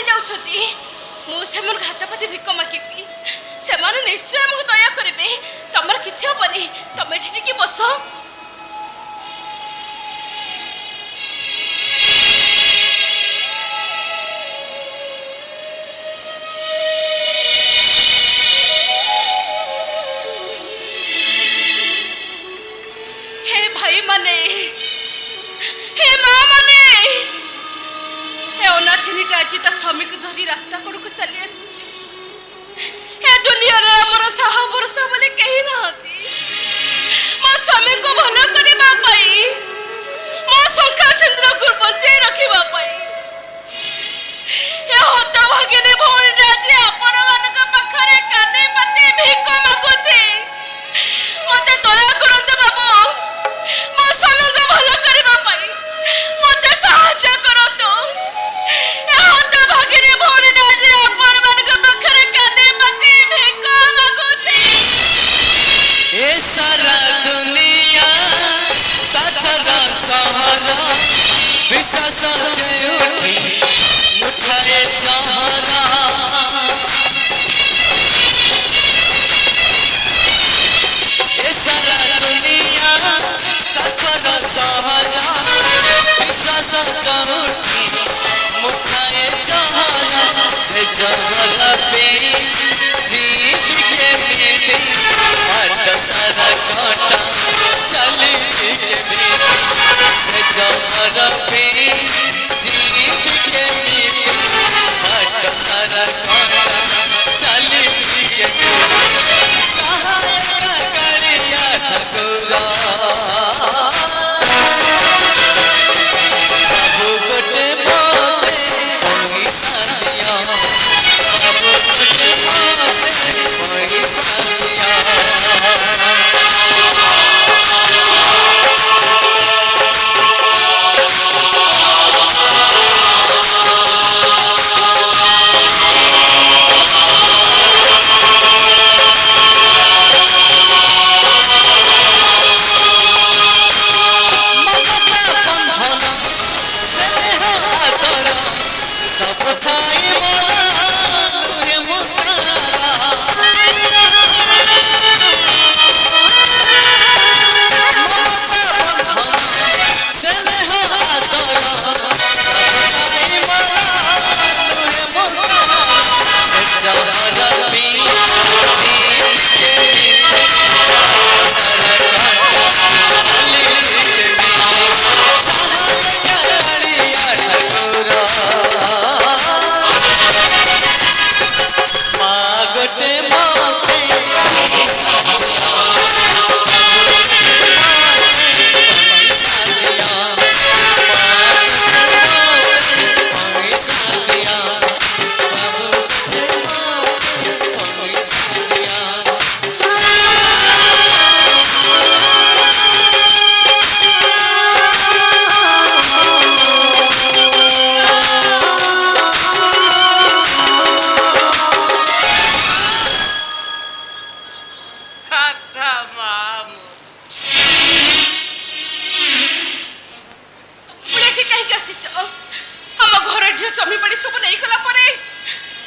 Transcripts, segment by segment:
चली जाउछती मु सेमन घातपति भिक मागिबी सेमान निश्चय हमको दया करिवे तमर किछ होबनी तमे ठीक बस हे भाई माने हे माँ माने हे अनाथिनीटा आज ता स्वामी को धरी रास्ता कड़ को चली आसी हे दुनिया रे हमर साह भरोसा बोले कहीं नहती मो स्वामी को भला करबा पाई मो शंका सिंद्र को बचाई रखिबा पाई हे होत भागिने भौणी राजी आपण मानक पाखरे काने पति भिक मागुची मते दया करंत बाबू मो स्वामी को भला करबा पाई मते सहायता करतो हे होत भागिने भौणी राजी आपण मानक पाखरे काने पति भिक मागुची ए सारा दुनिया सारा सहारा विश्वास से उठी मुठाए सहारा ए सारा दुनिया सारा सहारा विश्वास से उठी मुठाए सहारा से जगल पे जीत के मिली सारा काटा चली के से जहर पे जीत के मिली सारा काटा चली के सहायक करिया ठकुरा बाबू गोटे मोते पैसा दिया बाबू गोटे मोते पैसा दिया जमी बड़ी सब नहीं कला परे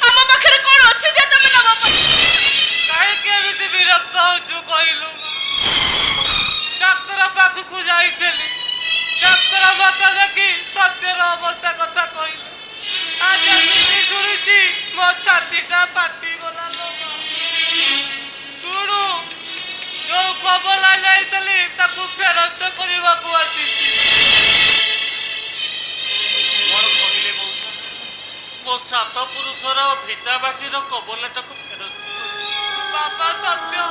हम पाखरे कोन अछि जे तमे नबा काहे के एमिति विरक्त होछु कहिलु डॉक्टर पाखु को जाइथली डॉक्टर माता देखि सत्यर अवस्था कथा कहिलु आज एमिति सुनिछि मो छातीटा पाटी गला लोग सुनु जो खबर लाइतली ताकू फेरस्त करबा को आसीछि मो सात पुरुषर भिटा बाटी कबलटा को फेरस्त बाबा सत्य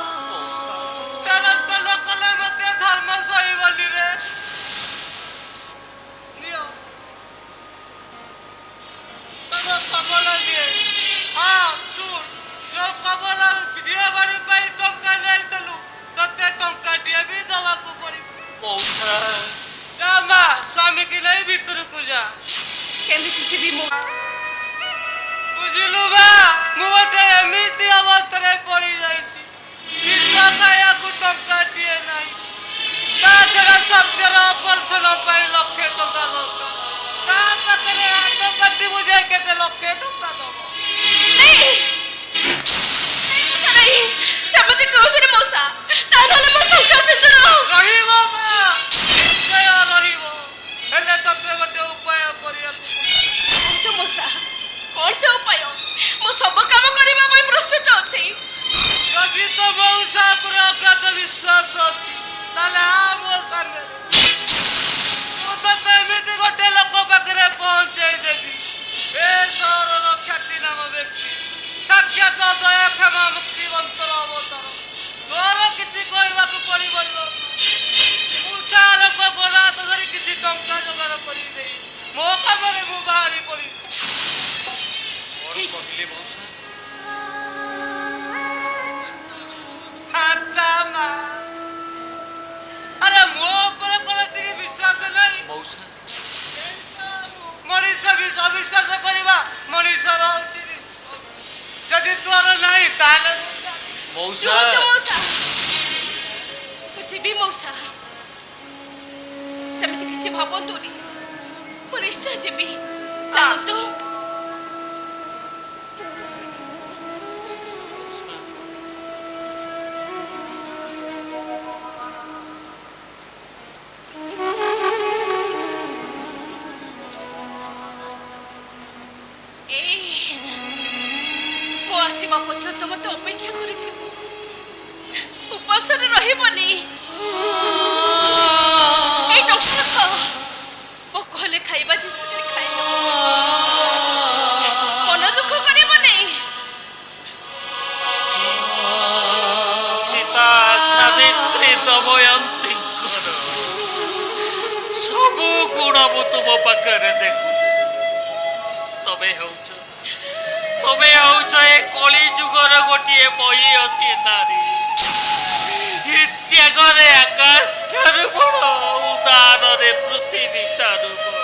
फेरस्त न कले मते धर्म सही बोली रे नियो तब कबल लिए हां सुन जो कबल भिडियो बाड़ी पाई टंका लेतलु तते टंका दिए भी दवा को पड़ी मौसा रामा स्वामी की नहीं भीतर को जा केमिति जीवी मो बुझलु बा मोटे एमिति अवस्था रे पड़ी जाईची विश्व काया को टंका दिए नाही ता जरा सत्यर ऑपरेशन पाई लक्ष टंका दरकार ता पकरे हाथ पट्टी ବୁଝିବୁ ଯେ କେତେ ଲକ୍ଷେ ଟଙ୍କା ଦବ। नहीं नहीं ସେମିତି କହୁଥିଲେ ମଉସା ତାହେଲେ ମୋ ଶଙ୍ଖା ସିନ୍ଦୁର ରହିବ ମା ନିଶ୍ଚୟ ରହିବ ହେଲେ ତତେ ଗୋଟେ ଉପାୟ କରିବାକୁ ତ ମଉସା କଣ ସେ ଉପାୟ ମୁଁ ସବୁ କାମ କରିବା ପାଇଁ ପ୍ରସ୍ତୁତ ଅଛି। ଯଦି ତ ମଉସା ଉପରେ ଅଗାଧ ବିଶ୍ୱାସ ଅଛି ତାହେଲେ ମୋ ସାଙ୍ଗରେ ମୁଁ ତତେ ଏମିତି ଗୋଟେ ଲୋକ ପାଖରେ ପହଞ୍ଚେଇ ଦେବି ଏ ସହରର ଖ୍ୟାତିନାମ ବ୍ୟକ୍ତି ସାକ୍ଷାତ ଦୟାକ୍ଷମା ମୁକ୍ତିବନ୍ତର ଅବତାର ତୋର କିଛି କହିବାକୁ ପଡ଼ିବନି ମୂଷା ଲୋକ ଗୋଡ଼ା ହାତ ଧରି କିଛି ଟଙ୍କା ଯୋଗାଡ଼ କରିଦେଇ ମୋ କାମରେ ମୁଁ ବାହାରି ପଡ଼ିବି। କଣ କହିଲେ ମଉସା? ଆରେ ମୋ ଉପରେ କଣ ଏତିକି ବିଶ୍ୱାସ ନାହିଁ ମଉସା ମଣିଷ ଅବିଶ୍ୱାସ କରିବା ମଣିଷର ହଉଛି ଯଦି ତୋର ନାହିଁ ତାହେଲେ ମଉସା ମଉସା ମୁଁ ଯିବି ମଉସା ସେମିତି କିଛି ଭାବନ୍ତୁନି ମୁଁ ନିଶ୍ଚୟ ଯିବି ଚାଲନ୍ତୁ। ଆସିବା ପର୍ଯ୍ୟନ୍ତ ମତେ ଅପେକ୍ଷା କରିଥିବୁ ଉପାସରେ ରହିବନି ଏଇ ଡକ୍ଟର ଖାଅ ଭୋକ ହେଲେ ଖାଇବା ଜିନିଷ ଖାଇବ ମନ ଦୁଃଖ କରିବନି। ସୀତା ସାବିତ୍ରୀ ଦମୟନ୍ତୀଙ୍କର ସବୁ ଗୁଣ ମୁଁ ତୁମ ପାଖରେ ଦେଖୁ ତମେ ହେଉଛ ଏ କଳି ଯୁଗର ଗୋଟିଏ ମହିୟସୀ ନାରୀ ତ୍ୟାଗରେ ଆକାଶ ଠାରୁ ବଡ଼ ଉଦାନରେ ପୃଥିବୀ ଠାରୁ ବଡ଼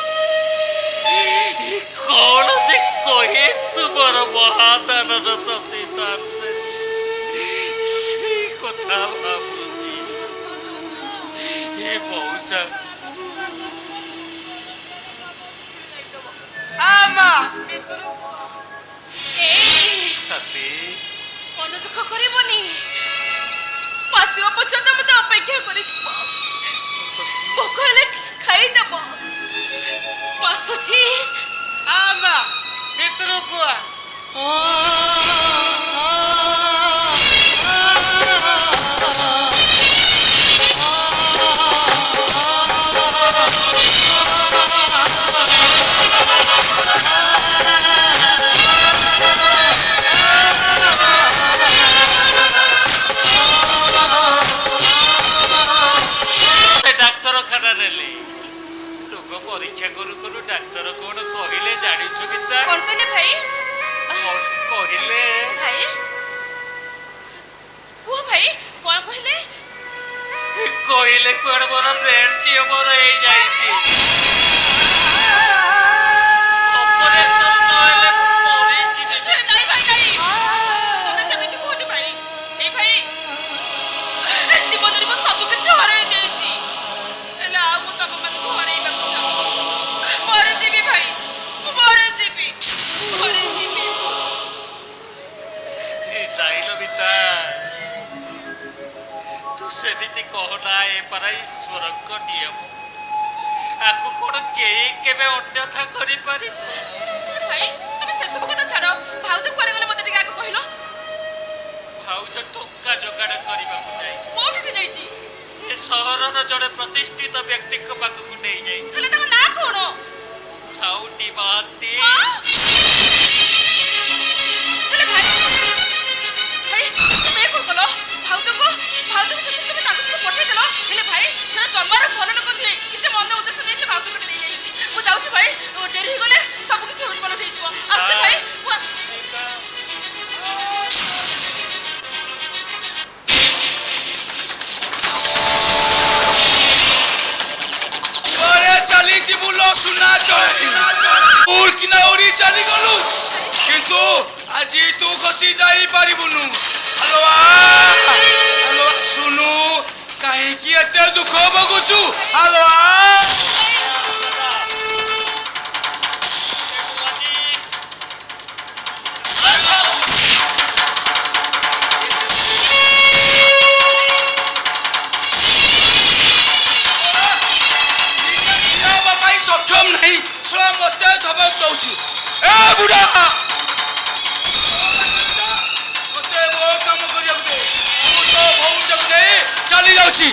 କଣ ଯେ କହେ ତୁମର ମହାଦାନର ପ୍ରତିଦାନ ସେଇ କଥା ଭାବୁଛି ଏ ମଉସା ମନ ଦୁଃଖ କରିବନି ଆସିବା ପର୍ଯ୍ୟନ୍ତ ମତେ ଅପେକ୍ଷା କରିଥିବ ଭୋକ ହେଲେ ଖାଇଦେବ ମୁଁ ଆସୁଛି। ଭିତରକୁ ରୋଗ ପରୀକ୍ଷା କରୁ କରୁ ଡାକ୍ତର କଣ କହିଲେ ଜାଣିଛ ଗୀତା? କଣ କହିଲେ ଭାଇ? କହିଲେ ଭାଇ କୁହ ଭାଇ କଣ କହିଲେ? କହିଲେ କୁଆଡେ ମୋର ବ୍ରେନ ଟ୍ୟୁମର ହେଇଯାଇଛି ଅପରେସନ ନହେଲେ ମରିଯିବି। ନାଇଁ ଭାଇ ନାଇଁ ତମେ ସେମିତି କୁହନି ଭାଇ ଏଇ ଭାଇ ଜୀବନରେ ମୁଁ ସବୁ କିଛି ହରାଇ ଦେଇଛି ହେଲେ ଆଉ ମୁଁ ତମ ମାନଙ୍କୁ ହରାଇବାକୁ ଚାହୁଁ ମରିଯିବି ଭାଇ ମୁଁ ମରିଯିବି ନାଇଲ ବିତା ତୁ ସେମିତି କହନା ଏ ପରା ଈଶ୍ୱରଙ୍କ ନିୟମ ଆକୁ କଣ କେହି କେବେ ଅନ୍ୟଥା କରିପାରିବ? ଭାଇ ତମେ ସେସବୁ କଥା ଛାଡ଼ ଭାଉଜ କୁଆଡ଼େ ଗଲେ ମତେ ଟିକେ ଆଗ କହିଲ। ଭାଉଜ ଟଙ୍କା ଯୋଗାଡ଼ କରିବାକୁ ଯାଇ କୋଉଠିକି ଯାଇଛି? ଏ ସହରର ଜଣେ ପ୍ରତିଷ୍ଠିତ ବ୍ୟକ୍ତିଙ୍କ ପାଖକୁ ନେଇଯାଇ। ହେଲେ ତାଙ୍କ ନାଁ କଣ? ସାଉଟି ମହାନ୍ତି। ହେଲେ ଭାଇ ତମେ କଣ କଲ ଭାଉଜଙ୍କୁ ସେଥିରେ ତମେ ତାଙ୍କ ସହିତ ପଠେଇଦେଲ ହେଲେ ଭାଇ ସେଟା ଜମାର ଭଲ ଲୋକ ଥିଲେ କେତେ ମନ୍ଦ ଉଦ୍ଦେଶ୍ୟ ନେଇ ସେ ଭାଉଜଙ୍କୁ ନେଇଯାଇଛି। ମୁଁ ଯାଉଛି ଭାଇ ଡେରି ହେଇଗଲେ ସବୁ କିଛି ଉଲଟପାଲଟ ହେଇଯିବ ଆସୁଛି ଭାଇ। ଚାଲିଛି ବୁଲ ସୁନା କିନା ଉଡ଼ି ଚାଲିଗଲୁ କିନ୍ତୁ ଆଜି ତୁ ଖସି ଯାଇପାରିବୁନୁ। ଆଲୋ ଶୁଣୁ କାହିଁକି ଏତେ ଦୁଃଖ ଭୋଗୁଛୁ? ଆଲୋ ଦମ ନାହିଁ ଶଳା ମତେ ଧମକ ଦଉଛି ଏ ବୁଢା ମତେ ମୋ କାମ କରିବାକୁ ଦେ ମୁଁ ତ ଭଉଣୀଟାକୁ ନେଇ ଚାଲି ଯାଉଛି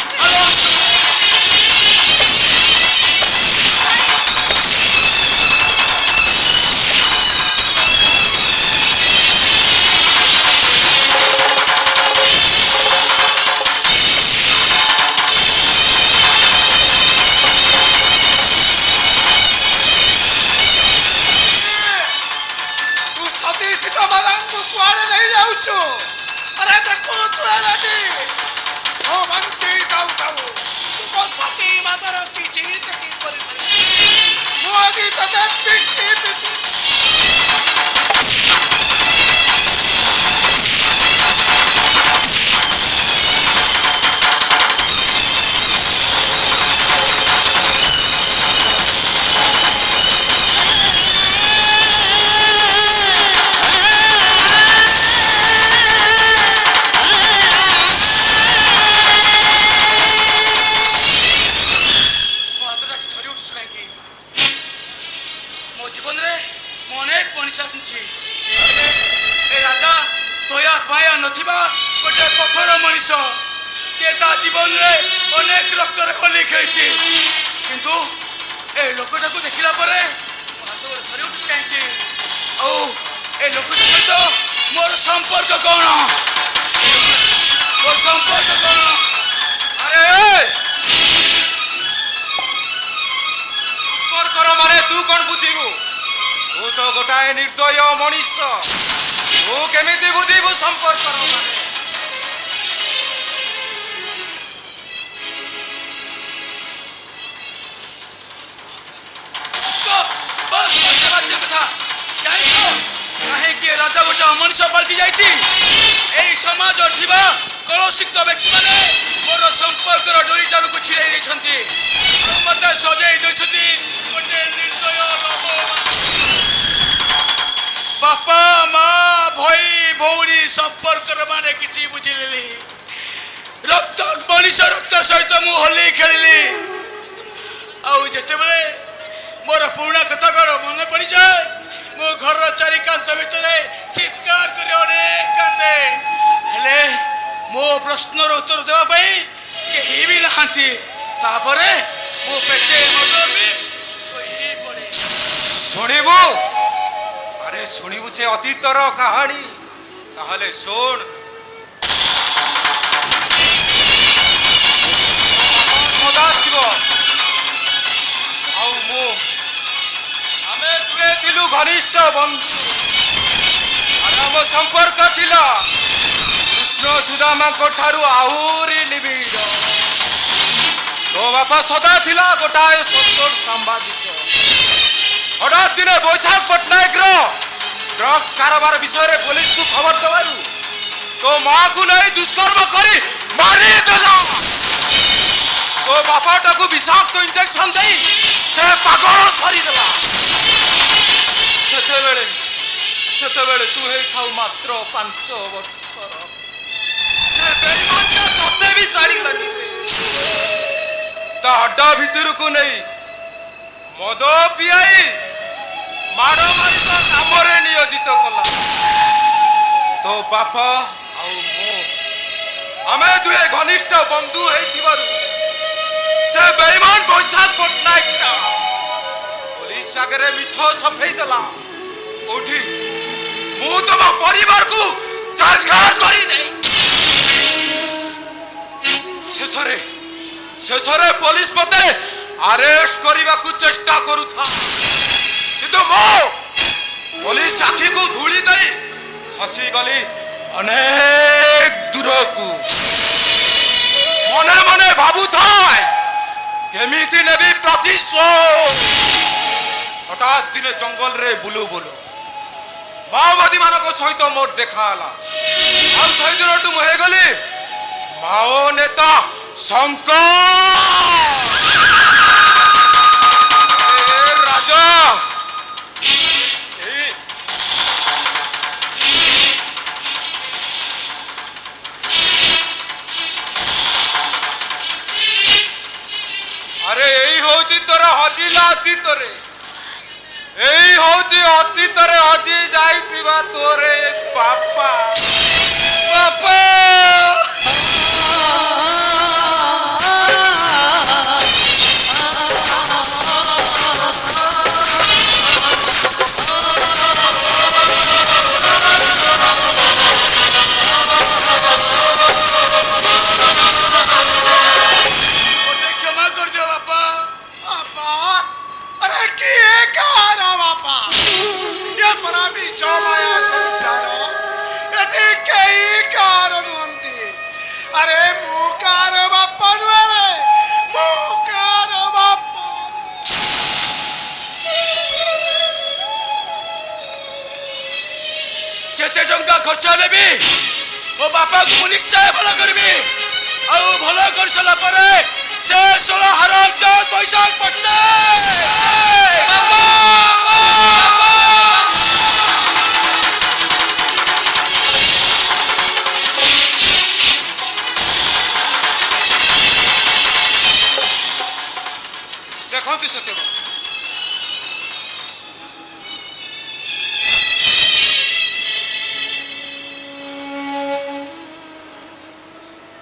गोटे पथर मनीष के जीवन में अनेक रक्त होली खेली किंतु ए लोकटा को देखला हाथ धरी उठुच कहीं लोक सहित मोर संपर्क कौन मोर संपर्क कौन अरे संपर्क माने तू कौन बुझीबू तू तो गोटाए निर्दय मनीष तू केमिति बुझीबू संपर्क माने राजा गोटे मनुष्य पलटि जाइए समाज कलुषित व्यक्ति मैंने मोर संपर्क डोरीटा को छिड़ाई मत सजाई गोटे निर्दय बापा माँ भाई भौणी संपर्क माने किसी बुझिली रक्त मनीष रक्त सहित मु होली खेली आते मोर पुराणा कथा कौन मन पड़ जाए मो घर चारिकांत भितर चित्कार कर अनेक कांदे हेले मो प्रश्नर उत्तर देवाई कहीं भी नहांती तापरे मो पेटे मदमी सोई पड़े शुणिबू अरे शुणिबू से अतीतर कहानी ताहले सुन सदाशिव आउ मो आमे दुए थिलु घनिष्ठ बंधु आम संपर्क थिला कृष्ण सुदामा को ठारू आहुरी निबिड़ तो बापा सदा थिला गोटाए सत्तर सांबादिक हठात दिने बैशाख पट्टनायक ड्रग्स कारोबार विषय पुलिस को खबर दबारू तो माँ को नहीं दुष्कर्म करी मारी देला तो बापाटा को विषाक्त इंजेक्शन दे से पागल सरी देला सेतेबेले तू हे थाउ मात्र 5 वर्षर से बेईमानता तते भी साड़ी लगी ता अड्डा भीतर को नहीं मद पियाई माड़ मारी तो कामरे नियोजित कला तो बापा आउ मो आमे दुए घनिष्ठ बंधु हेतिबारु से बेईमान बैशाख पट्टनायक पुलिस आगे मिछ सफेई देला कोठी मु तुम परिवार को सरकार करी दे शेषरे पुलिस मते अरेस्ट करने को चेष्टा करुथा किंतु मो पुलिस आखि को धूली दे हसी गली अनेक दूर को मने मने भाबू था केमिति नेबी प्रतिशोध हठात दिने जंगल रे बुलू बुलू माओवादी मानक सहित मोर देखाला और सही दिन मुहे गली माओ नेता शंकर राजा अरे আরে এই হଉଛି তোর হজিলা অতীତରେ এই হଉଛି অতীତରେ হଜି ଯାଇଥିବା তোর বাপা বাপা मुझे क्षमा कर दो बापा। बापा अरे किए कार बापा ये परा बीचो माया संसार यदि कई कार नुंदी अरे मुकार बापा नुरे मुकार बापा जेते टंका खर्च हेले भी मो बापा को निश्चय भल करबी आउ भल कर सला परे से सोला हराम चार पैसा पटना बापा ଦେଖନ୍ତୁ ସତ୍ୟବାନ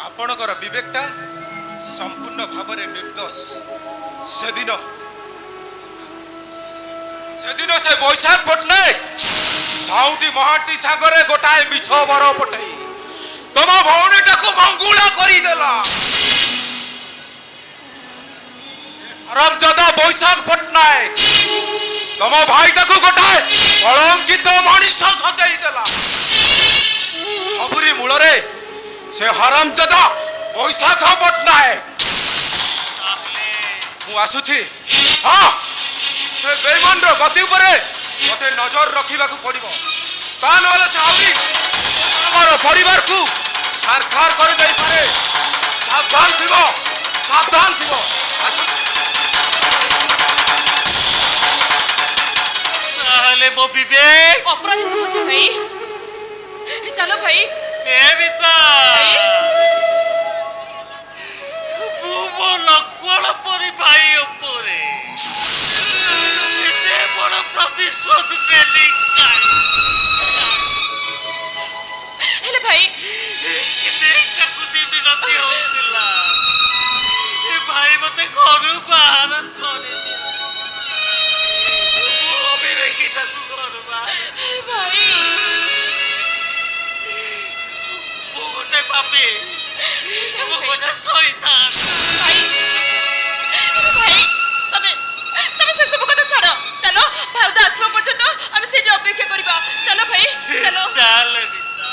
ଆପଣଙ୍କର ବିବେକଟା ସମ୍ପୂର୍ଣ୍ଣ ଭାବରେ ନିର୍ଦ୍ଦୋଷ ସେଦିନ ସେ ବୈଶାଖ ପଟ୍ଟନାୟକ ସାଉଟି ମହାନ୍ତି ସାଙ୍ଗରେ ଗୋଟାଏ ମିଛ ବର ପଠାଇ ତମ ଭଉଣୀଟାକୁ ମଙ୍ଗୁଳା କରିଦେଲା ହରାମଜାଦା ବୈଶାଖ ପଟ୍ଟନାୟକ ତମ ଭାଇଟାକୁ ଗୋଟାଏ କଳଙ୍କିତ ମଣିଷ ସଜାଇ ଦେଲା ସବୁରି ମୂଳରେ ସେ ହରାମଜାଦା ବୈଶାଖ ପଟ୍ଟନାୟକ ମୁଁ ଆସୁଛି ହଁ ସେ ବେଇମାନର ଗତି ଉପରେ ମୋତେ ନଜର ରଖିବାକୁ ପଡ଼ିବ ତା ନହେଲେ ସେ ଆହୁରି ଆମର ପରିବାରକୁ ଛାରଖାର କରିଦେଇପାରେ ସାବଧାନ ଥିବ ଆସୁଛି ତାହେଲେ ମୋ ବିବେକ ଅପରାଧୀ ନୁହଁନ୍ତି ଭାଇ। ଚାଲ ଭାଇ। ଏ ବିତା ମୁଁ ମୋ ଲକ୍ଷ୍ମଣ ପରି ଭାଇ ଉପରେ ଏତେ ବଡ଼ ପ୍ରତିଶୋଧ ନେଲି ହେଲେ ଭାଇ କେତେ କାକୁତି ବିନତି ହଉଥିଲା ଏ ଭାଇ ମତେ ଘରୁ ବାହାର କରିଦିଅ ମୁଁ ଅବିବେକୀ ତାକୁ ଘରୁ ବାହାର ଭାଇ ମୁଁ ଗୋଟେ ପାପୀ ମୁଁ ଗୋଟେ ଶୈତାନ ଭାଇ ଭାଇ ତମେ ତମେ ସେସବୁ କଥା ଛାଡ଼ ଚାଲ ଭାଉଜ ଆସିବା ପର୍ଯ୍ୟନ୍ତ ଆମେ ସେଇଠି ଅପେକ୍ଷା କରିବା ଚାଲ ଭାଇ ଚାଲ ଚାଲ ବିତା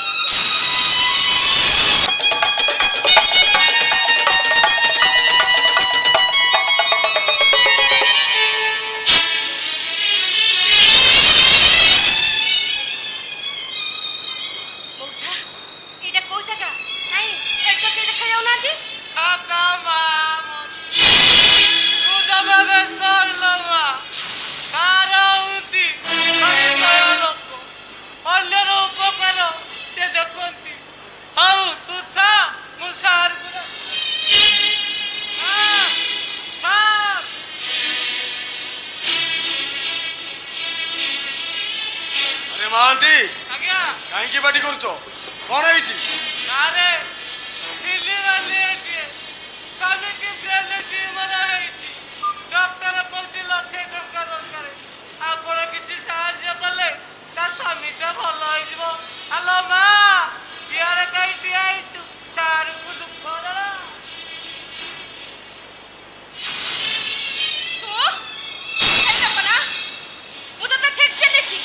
ମଉସା ଏଇଟା କୋଉ ଜାଗା ନାଇଁ ଏଠି ତ କେହି ଦେଖାଯାଉନାହାନ୍ତି ଖାତା ମା ତୁ ଜମା ବ୍ୟସ୍ତ ହେଲ ମା କାର ହଉଛି ହରିଦୟ ଲୋକ ଅନ୍ୟର ଉପକାର ସେ ଦେଖନ୍ତି ହଉ ତୁ ଥା ମୁଁ ସାର୍କୁ ସାର୍ अरे महांती ଆଜ୍ଞା କାହିଁକି ପାଟି କରୁଛ କଣ ହେଇଛି ସାରେ ଦିଲ୍ଲୀ ବାଲି ଏଠି କାଲିକି ବ୍ରେନ୍ ଟ୍ୟୁମର ହେଇଛି ଡକ୍ଟର କହୁଛି ଲକ୍ଷେ ଟଙ୍କା ଦରକାର ଆପଣ କିଛି ସାହାଯ୍ୟ କଲେ ତା ସ୍ୱାମୀଟା ଭଲ ହେଇଯିବ ହ୍ୟାଲୋ ମା ଚିଆରେ କାହିଁ ଠିଆ ହେଇଛୁ ସାରକୁ ଦୁଃଖ ଦେଲା ମୁଁ ତତେ ଠିକ ଚିହ୍ନିଛି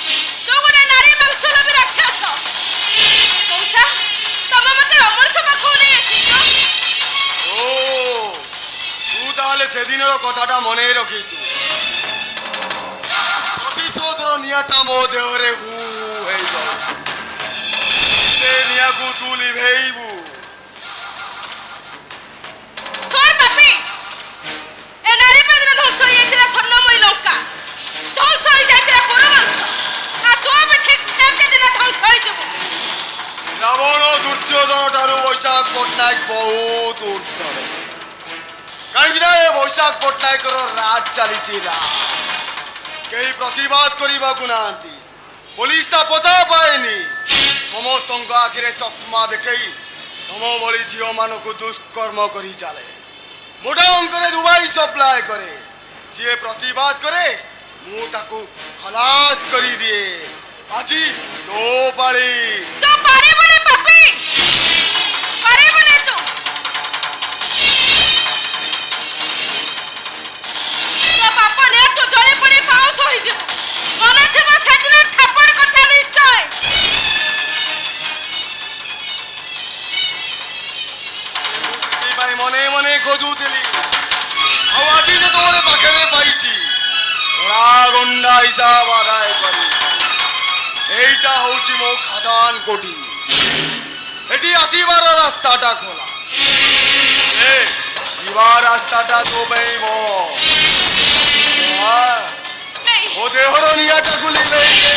ତୁ ଗୋଟେ ନାରୀ ମାଂସ ଲୋଭୀ ରାକ୍ଷସ ମଉସା ତମେ ମତେ ଅମଣିଷ ପାଖକୁ ନେଇ ଆସିଛ ଓ ତୁ ତାହେଲେ ସେଦିନର କଥାଟା ମନେ ରଖିଛୁ ପ୍ରତିଶୋଧର ନିଆଁଟା ମୋ ଦେହରେ ହୁ ହେଇଯାଉ ସେ ନିଆଁକୁ ତୁ ଲିଭେଇବୁ ଶୁଣ ପାପି ଏ ନାରୀ ପାଇଁ ଧ୍ୱଂସ ହୋଇଯାଇଥିଲା ସ୍ୱର୍ଣ୍ଣମୟୀ ଲଙ୍କା ଧ୍ୱଂସ ହୋଇଯାଇଥିଲା କୁରୁବଂଶ ଆଉ ତୁ ବି ଠିକ ସେମିତି ଦିନ ଧ୍ୱଂସ ହୋଇଯିବୁ ରାବଣ ଦୁର୍ଯ୍ୟୋଧନ ଠାରୁ ବୈଶାଖ ପଟ୍ଟନାୟକ ବହୁତ ଉର୍ଦ୍ଧ୍ୱରେ କାହିଁକି ନା ଏ ବୈଶାଖ ପଟ୍ଟନାୟକର ରାଜ ଚାଲିଛି ରାଜ। କେହି ପ୍ରତିବାଦ କରିବାକୁ ନାହାନ୍ତି। ପୋଲିସ ତା ପତା ପାଏନି। ସମସ୍ତଙ୍କ ଆଖିରେ ଚକମା ଦେଖେଇ ତମ ଭଳି ଝିଅମାନଙ୍କୁ ଦୁଷ୍କର୍ମ କରି ଚାଲେ। ମୋଟା ଅଙ୍କରେ ଦୁବାଇ ସପ୍ଲାଏ କରେ। ଯିଏ ପ୍ରତିବାଦ କରେ ମୁଁ ତାକୁ ଖଲାସ କରିଦିଏ। ଆଜି ତୋ ପାଳି। ତୁ ପାରିବୁନି ପାପି, ପାରିବୁନି ତୁ। ତୋ ବାପ ନେ ତୁ ଜଳି ପଡ଼ି ପାଉଁଶ ହୋଇଯିବୁ। ମନେ ଥିବ ସେଦିନ ଥାପଡ଼ କଥା ନିଶ୍ଚୟ। ସେଥିପାଇଁ ମନେ ମନେ ଖୋଜୁଥିଲି। ଆଉ ଆଜି ଯେତେବେଳେ ପାଖରେ ପାଇଛି ଗଣ୍ଡା ହିସାବ ଆଦାୟ କରି। এইটা হচ্ছে মো খাদান কোটি। এটি আসিবার রাস্তাটা খোলা। ଯିବା ରାସ୍ତାଟା ତୋ ପାଇଁ ମୋ। ମୋ ଦେହର ନିଆଁଟାକୁ ଲିଭେଇ ଦେ।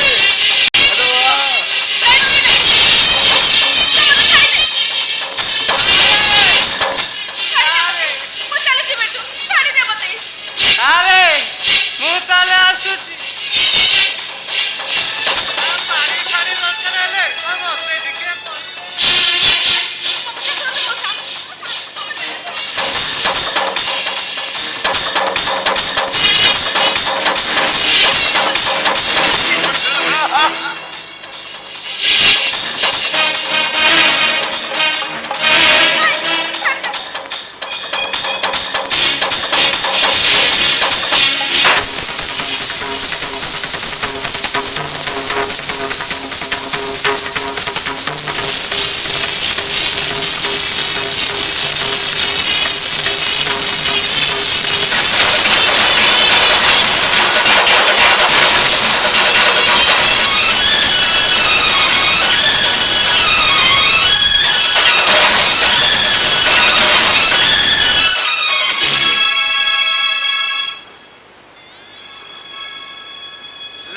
ଆରେ ମୁଁ ତାହେଲେ ଆସୁଛି। ପାଣି ଛାଡ଼ି ଦରକାର ହେଲେ ମୋତେ ଟିକେ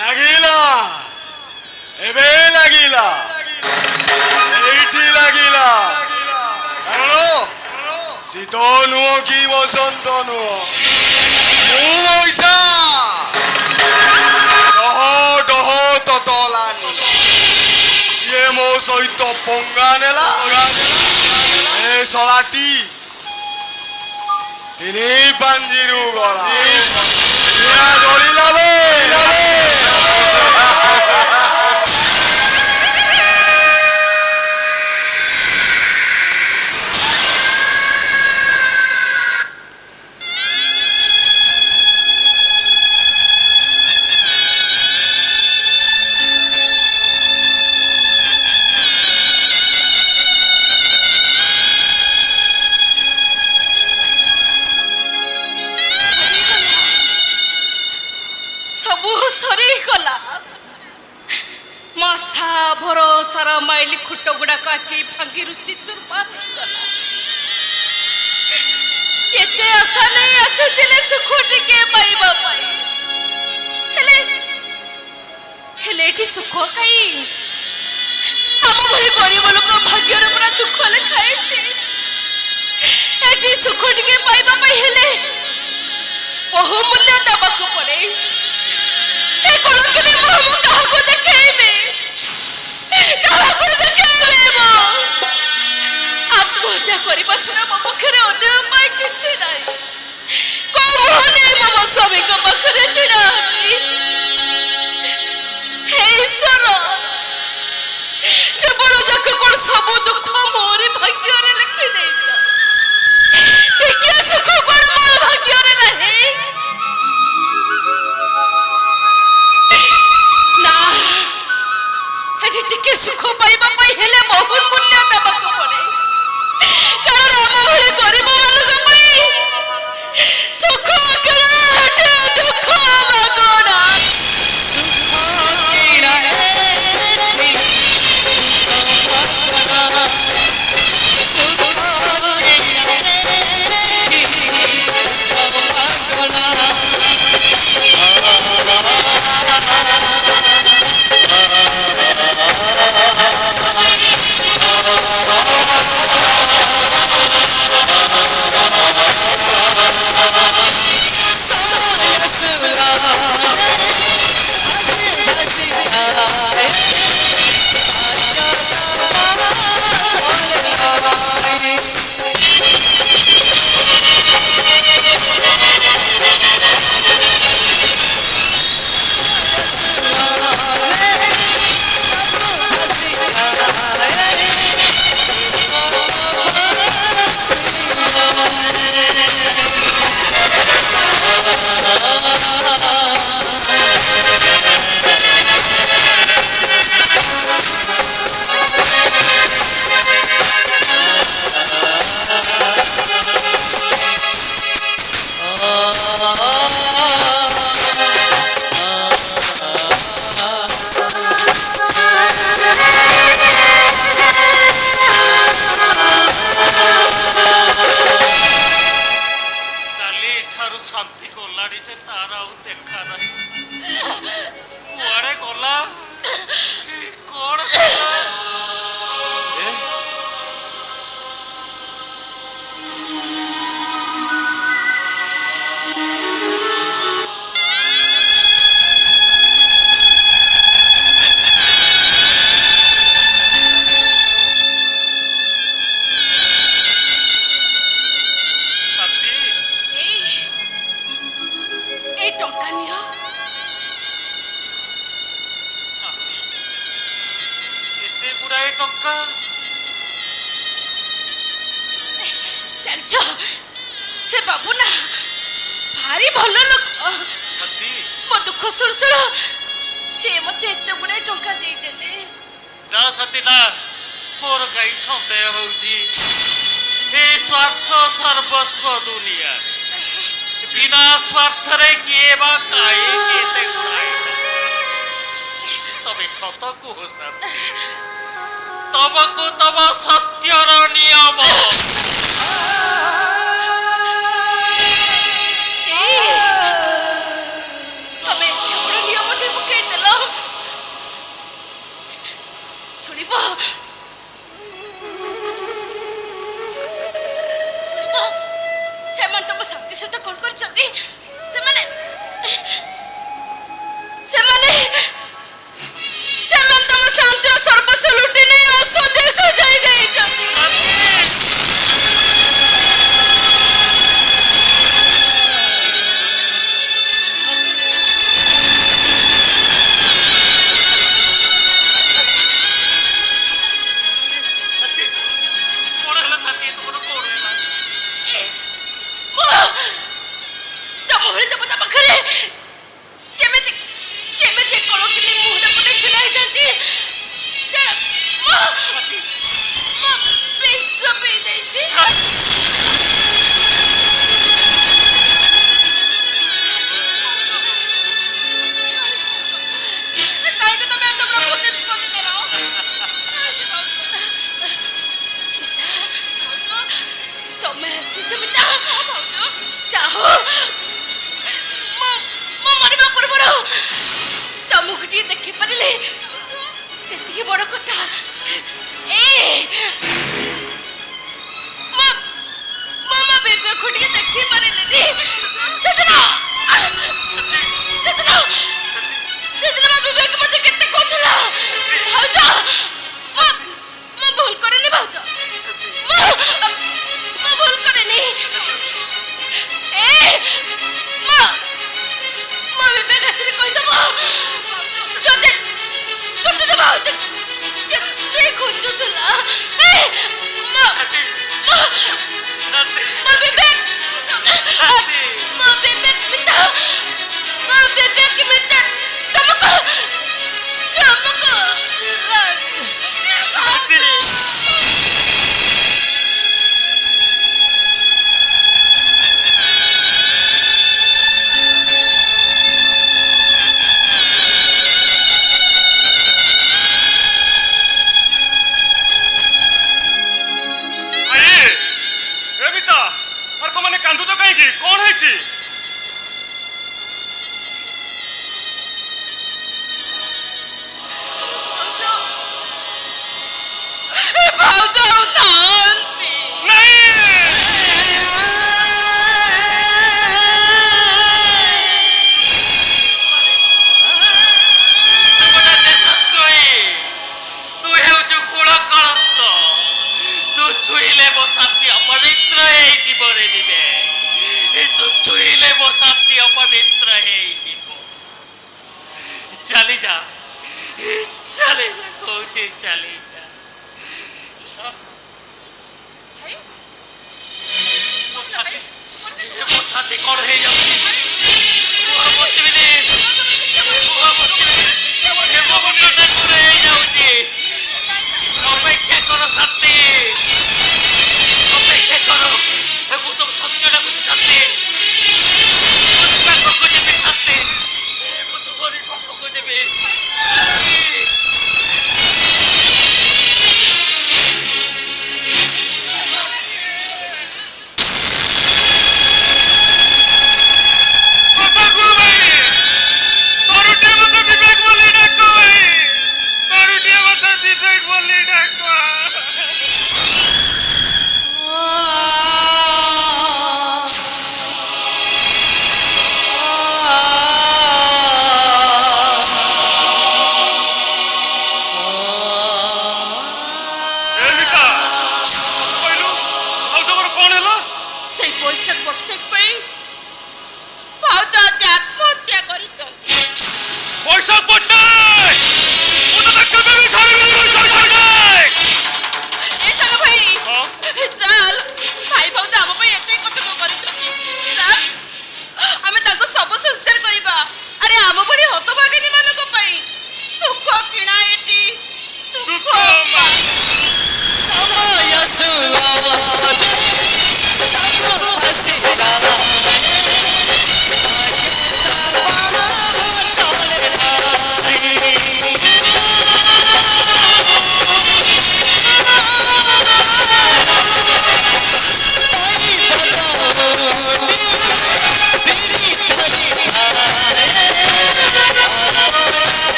লাগিলা এবে লাগিলা এইটি লাগিলা। কারণ শীত নুহ কি বসন্ত নুহ ମୁଁ ପଇସା ଡହ ଡହ ତତଲାନି। ଯିଏ ମୋ ସହିତ ପଙ୍ଗା ନେଲା ଏ ଶଳାଟି ତିନି ପାଞ୍ଜିରୁ ଗଲା। ଦଳିଲା ବେ ଭରସାର ମାଇଲି ଖୁଟ ଗୁଡାକ ଆଜି ଭାଙ୍ଗି ରୁଚି ଚୁରମାର ହେଇଗଲା। କେତେ ଆଶା ନେଇ ଆସିଥିଲେ ସୁଖ ଟିକେ ପାଇବା ପାଇଁ। ହେଲେ ଏଠି ସୁଖ କାଇଁ? ଆମ ଭଳି ଗରିବ ଲୋକ ଭାଗ୍ୟରେ ପୁରା ଦୁଃଖ ଲେଖାଇଛି। ଏଠି ସୁଖ ଟିକେ ପାଇବା ପାଇଁ ହେଲେ ବହୁମୂଲ୍ୟ ଦେବାକୁ ପଡେ। ଏ କଳଙ୍କିରେ ମୁଁ କାହାକୁ ଦେଖେଇବି? ଆତ୍ମହତ୍ୟା କରିବା ଛଡା ମୋ ପାଖରେ ଅନ୍ୟ ଉପାୟ କିଛି ନାହିଁ। କୋଉ ମୁହଁ ନେଇ ମୋ ସ୍ୱାମୀଙ୍କ ପାଖରେ ଛିଡା ହେବି? ହେ ଈଶ୍ୱର, ଜୀବନ ଯାକ କଣ ସବୁ ଦୁଃଖ ମୋରି ଭାଗ୍ୟରେ ଲେଖି ଦେଇଛ? ଟିକେ ସୁଖ କଣ ମୋର ଭାଗ୍ୟରେ ନାହିଁ? ନା, ଏଠି ଟିକେ ସୁଖ ପାଇବା ପାଇଁ ହେଲେ ବହୁତ ମୂଲ୍ୟ ଦେବାକୁ ପଡେ। କାରଣ ଆମ ଭଳି ଗରିବ ମାନଙ୍କ ପାଇଁ ଠାରୁ ଶାନ୍ତି ଗଲାଣି ଯେ ତାର ଆଉ ଦେଖା ନାହିଁ। କୁଆଡ଼େ ଗଲା? କଣ କଲା? এই টঙ্কা নিও। এতে গুড়াଏ ଟଙ୍କା? ଜାଣିଛ ସେ ବାବୁ ନା ଭାରି ଭଲ ଲୋକ। ହାତୀ ମୋ ଦୁଃଖ ଶୁଣୁ ଶୁଣୁ ସେ ମତେ ଏତେ ଗୁଡ଼ାଏ ଟଙ୍କା ଦେଇଦେଲେ। ନା ସତୀ ନା, ମୋର କାହିଁ ସନ୍ଦେହ ହଉଛି ଏ ସ୍ୱାର୍ଥ ସର୍ବସ୍ୱ ଦୁନିଆରେ ବିନା ସ୍ୱାର୍ଥରେ କିଏ ବା କାହିଁକି ଏତେ ଗୁଡ଼ାଏ? ତମେ ସତ କୁହ ସାଥୀ, ତମକୁ ତମ ସତ୍ୟର ନିୟମ ତମେ ଏତେ ବଡ଼ ନିୟମଟେ ପକେଇଦେଲ। ଶୁଣିବ ଶୁଣିବ ସେମାନେ ତମ ଶାନ୍ତି ସହିତ କଣ କରିଛନ୍ତି? ସେମାନେ ସେମାନେ ସେମାନେ ତମ ଶାନ୍ତିର ସର୍ବସ୍ୱ ଲୁଟି ନେଇ ଅସ୍ୱଦେଶ ଯାଇ ଦେଇଛନ୍ତି। କଣ ହେଲା ସାଥୀ? ତୁମର କଣ ହେଲା? ତମ ଭଳି ଦେବତା ପାଖରେ କେମିତି କେମିତି କଳକିନି ମୁହଁଟାକୁ ନେଇ ଛିଡ଼ା ହେଇଛନ୍ତି? ମୋ ବିଷ ପିଇ ଦେଇଛି। କାହିଁକି ତମେ ଏତେ ବଡ଼ ଭୁଲ ନିଷ୍ପତ୍ତି ଦେଲ? ତମେ ଆସିଛ ମିତା। ଚାହ ମୁଁ ମରିବା ପୂର୍ବରୁ ତମକୁ ଟିକେ ଦେଖିପାରିଲେ ସେତିକି ବଡ଼ କଥା। ମୋ ବିବେକକୁ ଟିକେ ଦେଖିପାରିଲେନି। ସେଦିନ ମୋ ବିବେକ ମତେ କେତେ କହୁଥିଲା, ଭାଉଜ ମୁଁ ଭୁଲ କରେନି, ଭାଉଜ ମୁଁ ଭୁଲ କରେନି। ମୋ ବିବେକ ଆସିଲେ କହିଦବ ଯଦି ଭାଉଜ କେତେ ଖୋଜୁଥିଲା। ମୋ ବିବେକ ମିତା, ମୋ ବିବେକ ମିତା ତମକୁ କାନ୍ଦୁଛ କାହିଁକି? କଣ ହେଇଛି? ଭାଉଜ ଆଉ ନାହାନ୍ତି। ତୁ ହେଉଛୁ କୁଳ କଳଙ୍କ। ତୁ ଛୁଇଁଲେ ମୋ ଶାନ୍ତି ଅପବିତ୍ର ହେଇଯିବ ରେ ବିବେକ। ତୁ ଛୁଇଁଲେ ମୋ ଶାନ୍ତି ଅପବିତ୍ର ହେଇଯିବ। ଚାଲି ଯା, ଚାଲି ଯା କହୁଛି, ଚାଲି ଯା। ମୋ ଛାତି କଣ ହେଇଯାଉଛି? ଅପେକ୍ଷା କର ଶାନ୍ତି, ଅପେକ୍ଷା କର। ମୁଁ ତ ସତ୍ୟଟା ବୁଝି ଶାନ୍ତି, ପାଖକୁ ଯିବି ଶାନ୍ତି, ମୁଁ ତୁମରି ପାଖକୁ ଯିବି। କିଣା ଏଠି ଦୁଃଖ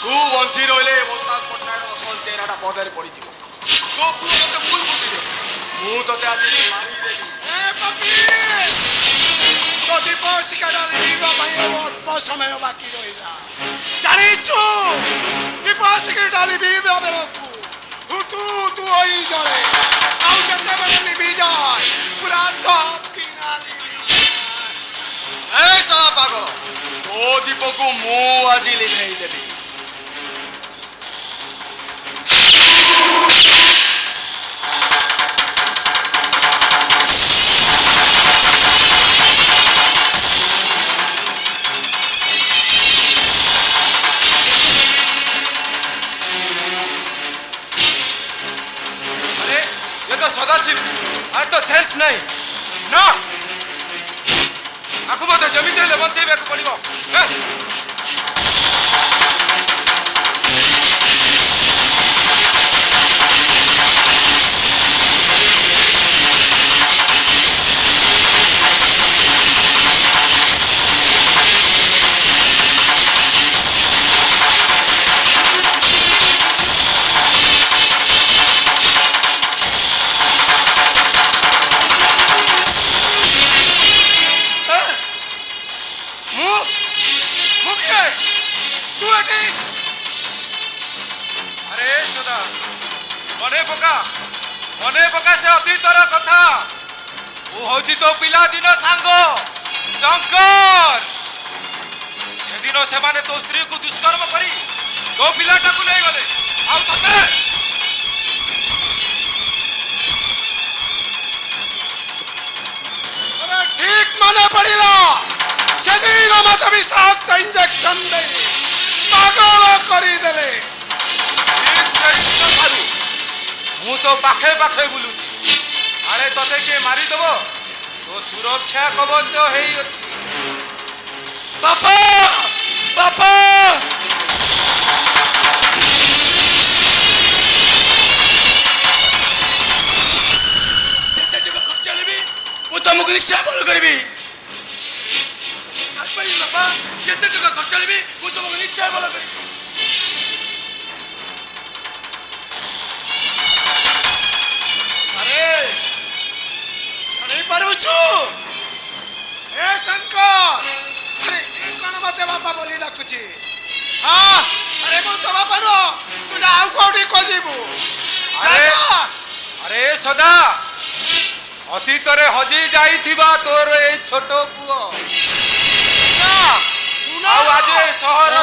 ତୁ ବଞ୍ଚି ରହିଲେ ବର୍ଷା ପଟ୍ଟନାୟକର ଅସଲ ଚେହେରାଟା ପଦାରେ ପଡ଼ିଯିବ। ତୋ ପୁଅ ମୋତେ ଭୁଲ ବୁଝିଲେ, ମୁଁ ତତେ ଆଜି ମାରିଦେବି। ଦୀପ ଶିକାଟା ଲିଭିବା ପାଇଁ ଅଳ୍ପ ସମୟ ବାକି ରହିଲା। ଜାଣିଛୁ ଦୀପ ଶିକାଟା ଲିଭିବା ବେଳକୁ ତୁ ହୋଇ ଜଳେ, ଆଉ ଯେତେବେଳେ ଲିଭିଯାଏ ପୁରା ଧପକିନା ଲିଭିଯାଏ। ଏ ଶଳା ପାଗଳ, ତୋ ଦୀପକୁ ମୁଁ ଆଜି ଲିଭେଇ ଦେବି। ସଦାଶିବ ଆର ତ ସେନ୍ସ ନାହିଁ ନା ଆକୁ ମୋତେ ଯେମିତି ହେଲେ ବଞ୍ଚେଇବାକୁ ପଡ଼ିବ। ମନେ ପକା ସେ ଅତୀତର କଥା। ମୁଁ ହଉଛି ତୋ ପିଲାଦିନ ସାଙ୍ଗ ଶଙ୍କର। ସେଦିନ ସେମାନେ ତୋ ସ୍ତ୍ରୀକୁ ଦୁଷ୍କର୍ମ କରି ତୋ ପିଲାଟାକୁ ନେଇଗଲେ, ଆଉ ତତେ ଠିକ ମନେ ପଡ଼ିଲା। ସେଦିନ ମତେ ବିଷାକ୍ତ ଇଞ୍ଜେକ୍ସନ ଦେଇ ପାଗଳ କରିଦେଲେ। ମୁଁ ତ ପାଖେ ପାଖେ ବୁଲୁଛି, ଆରେ ତତେ କିଏ ମାରିଦେବ? ତୋ ସୁରକ୍ଷା କବଚ ହେଇଅଛି। ବାପା ବାପା ମୁଁ ତମକୁ ନିଶ୍ଚୟ ଭଲ କରିବି। ବାପା ଯେତେ ଟଙ୍କା ଖର୍ଚ୍ଚ ହେବି ମୁଁ ତମକୁ ନିଶ୍ଚୟ ଭଲ କରିବି। ପାରୁଛୁ ଏ ଶଙ୍କର, ଆରେ କଣ ମତେ ବାପା ବୋଲି ଡାକୁଛି? ହଁ, ଆରେ ମୁଁ ତ ବାପା ନୁହଁ, ତୁ ଯା ଆଉ କୋଉଠି ଖୋଜିବୁ। ଆରେ ସଦା ଅତୀତରେ ହଜି ଯାଇଥିବା ତୋର ଏଇ ଛୋଟ ପୁଅ ଆଉ ଆଜି ଏ ସହର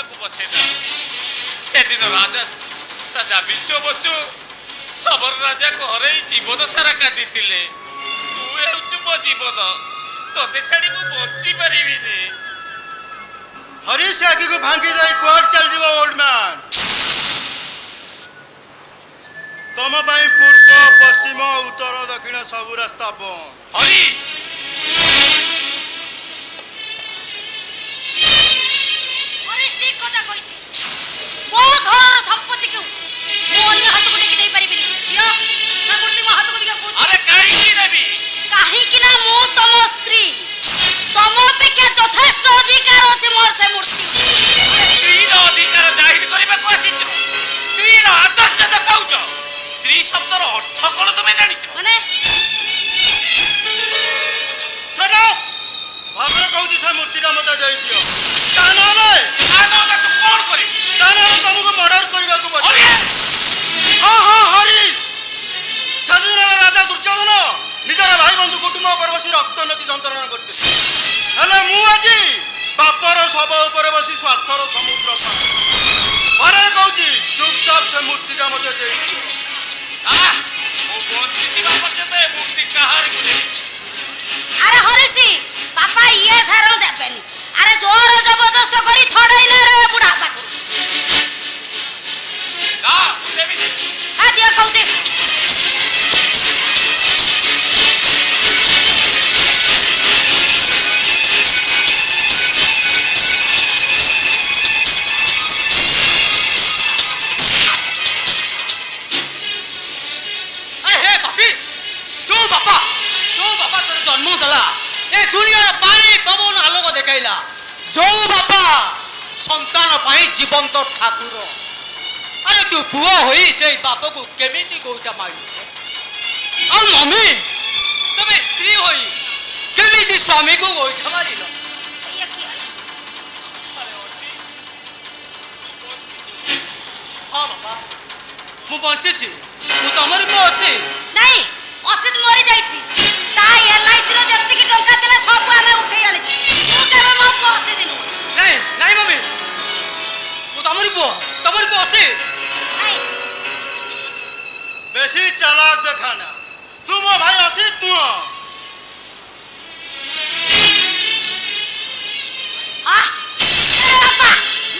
କରିବାକୁ ବସେଇଲା। ସେଦିନ ରାଜା ରାଜା ବିଶ୍ୱବସୁ ସବର ରାଜାକୁ ହରେଇ ଜୀବନ ସାରା କାନ୍ଦିଥିଲେ। ତୁ ହେଉଛୁ ମୋ ଜୀବନ, ତୋତେ ଛାଡ଼ି ମୁଁ ବଞ୍ଚି ପାରିବିନି। ହରିଶ ଆଖିକୁ ଭାଙ୍ଗି ଦେଇ କୁଆଡେ ଚାଲିଯିବ ଓଲ୍ଡ ମ୍ୟାନ୍? ତମ ପାଇଁ ପୂର୍ବ ପଶ୍ଚିମ ଉତ୍ତର ଦକ୍ଷିଣ ସବୁ ରାସ୍ତା ବନ୍ଦ। ହରି ହରିଶ ଠିକ କଥା କହିଛି। ମୋ ଘରର ସମ୍ପତ୍ତିକୁ ମୁଁ ଅନ୍ୟ ହାତକୁ ଟେକି ଦେଇ ପାରିବିନି। ଦିଅ ନା ମୂର୍ତ୍ତି ମୋ ହାତକୁ ଦିଅ କହୁଛି। ଆରେ କାହିଁକି ନେବି? କାହିଁକି ନା ମୁଁ ତମ ସ୍ତ୍ରୀ, ତମ ଅପେକ୍ଷା ଯଥେଷ୍ଟ ଅଧିକାର ଅଛି ମୋର ସେ ମୂର୍ତ୍ତି। ସ୍ତ୍ରୀର ଅଧିକାର ଜାହିର କରିବାକୁ ଆସିଛ, ସ୍ତ୍ରୀର ଆଦର୍ଶ ଦେଖାଉଛ। ସ୍ତ୍ରୀ ଶବ୍ଦର ଅର୍ଥ କଣ ତମେ ଜାଣିଛ? ମାନେ ଭାବରେ କହୁଛି ସେ ମୂର୍ତ୍ତିଟା ମତେ ଦେଇଦିଅ। ତା ନହେଲେ ତୁ କଣ କରିବୁ? ତା ନହେଲେ ତମକୁ ମର୍ଡର କରିବାକୁ ପଡିବ। ହରି! ହଁ ହଁ ହରିଶ, ସେଦିନ ରାଜା ଦୁର୍ଯ୍ୟୋଧନ ନିଜର ଭାଇ ବନ୍ଧୁ କୁଟୁମ୍ବ ଉପରେ ବସି ରକ୍ତ ନଦୀ ସନ୍ତରଣ କରିଥିଲେ। ହେଲେ ମୁଁ ଆଜି ବାପର ଶବ ଉପରେ ବସି ସ୍ୱାର୍ଥର ସମୁଦ୍ର ଘରେ କହୁଛି ଚୁପଚାପ ସେ ମୂର୍ତ୍ତିଟା ମତେ ଦେଇଦିଅ। ମୁଁ ବଞ୍ଚିଥିବା ପର୍ଯ୍ୟନ୍ତ ଏ ମୂର୍ତ୍ତି କାହାରିକୁ ଦେବି। ଆରେ ହରିସି ବାପା ଇଏ ସାର ଦେବେନି। ଆରେ ଜୋର ଜବରଦସ୍ତ କରି ଛଡେଇଲେ ରେ ବୁଢା ପାଖରୁ। ମୁଁ ଦେବିନି। ହଁ ଦିଅ କହୁଛି। जन्म देला ए दुनिया पानी पवन आलोक देखाइला जो बापा संतान पाई जीवंत ठाकुर। अरे तू पुआ होई से बाप को केमिति गोइटा मारी आ मम्मी तमे स्त्री होई केमिति स्वामी को गोइटा मारिलो। ये की होला? हां बापा मु बंची छी मु तमरी को आसी नहीं असित मरी जाईची। ता एलआईसी रो जत्ती की टंका देला सब आमे उठेई आनिची। तू केबे मो को असित दिनु? नहीं नहीं मम्मी मु तमरी को आसी नहीं बेसी चालाक देखाना। तू मो भाई असित तू हां अरे बापा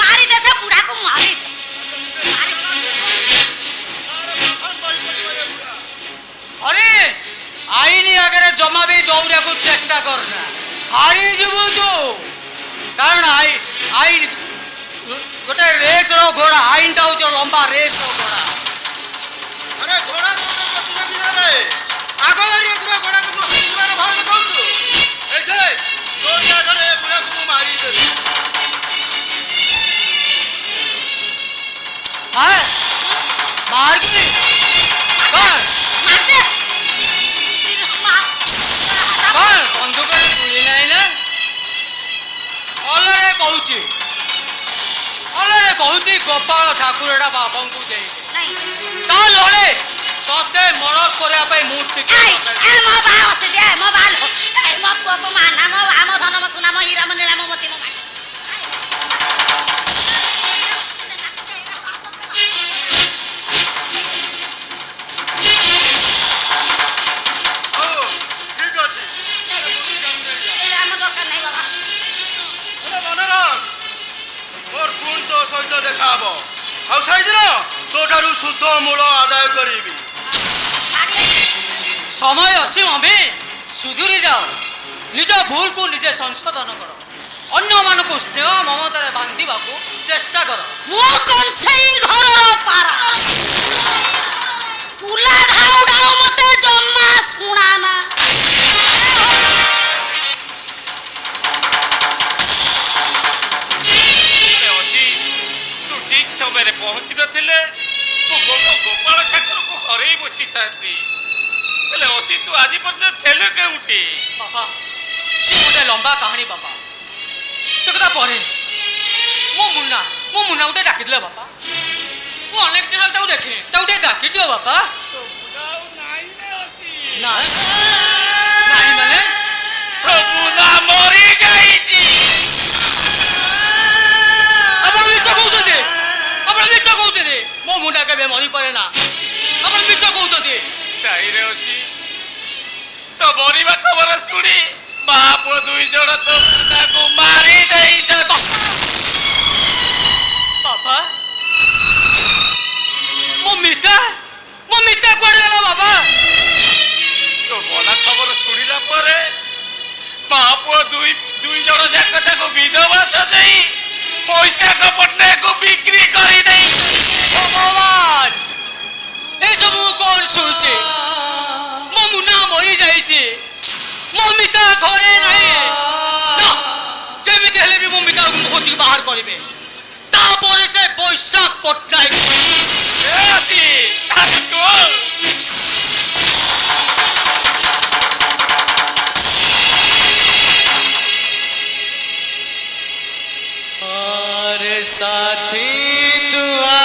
मारी दे से बुढ़ा को मारी दे। हरीश आईनी आगे जमा भी दौड़ा को चेष्टा करना हारी जीवु तू कारण आईन गोटे रेस रो घोड़ा आईन टा होच लंबा रेस रो घोड़ा। अरे घोड़ा प्रतियोगिता रे आगो गाड़ी तुरा घोड़ा को तू हरिवार भाव कहू ए जे तो जागरे बुढ़ा को मारी दे। हां मार के कौन मार दे। फिर मार कौन बंदूक रे गुली नहीं ना अलरे कहूची गोपाल ठाकुरटा बाबा को दे नहीं ता लले तते मरद करया पे मूर्ति के ए मो बा असे दे मो बाल ए मो पुआ को माना मो आम धन मो सुना मो हीरा मो नीला मो मोती मो माटी। ओ ठीक अछि ए आम दरकार नहीं बाबा। अरे मनरा मोर गुण तो सहित देखाबो आ सही दिन तो ठारू शुद्ध मूल आदाय करीबी। समय अच्छी मम्मी सुधुरी जाओ निज भूल को निजे संशोधन कर अन्य मान को स्नेह ममतार बांधा चेष्टा कर। मो कंसेई घरर पारा कुला ढाउ ढाउ मते जम्मा सुनाना। तू ठीक समय पहुंची नथिले गोपाल ठाकुर को हरई बसी थांती हेले असी तू आज पर्यंत थेले केउठी बापा सी गोटे लंबा कहानी बापा से कथा परे मो मुन्ना गोटे डाकी दिले बापा मु अनेक दिन ताऊ देखे ताऊ गोटे डाकी दियो बापा तो मुनाउ नाही रे असी ना नाही माने तो मुना मरी जाईची अब मरिबा खबर सुनी बाप दुई जण तो पिताको मारी देइछ बाबा मम्मीटा कुआडे गला बाबा तो भला खबर सुनिला परे बाप दुई जण जाक ताको विधवा सजाई पैसा कपटने को बिक्री करी देई भगवान ए सब कौन सुनছে मो मुना मरी जाइছে मम्मीटा घरे नाही ना जेमिति हेले भी मम्मीटा को खोजी बाहर करिवे तापरे से बैशाख पटनायक ए आसी आरे सुन और साथी दुआ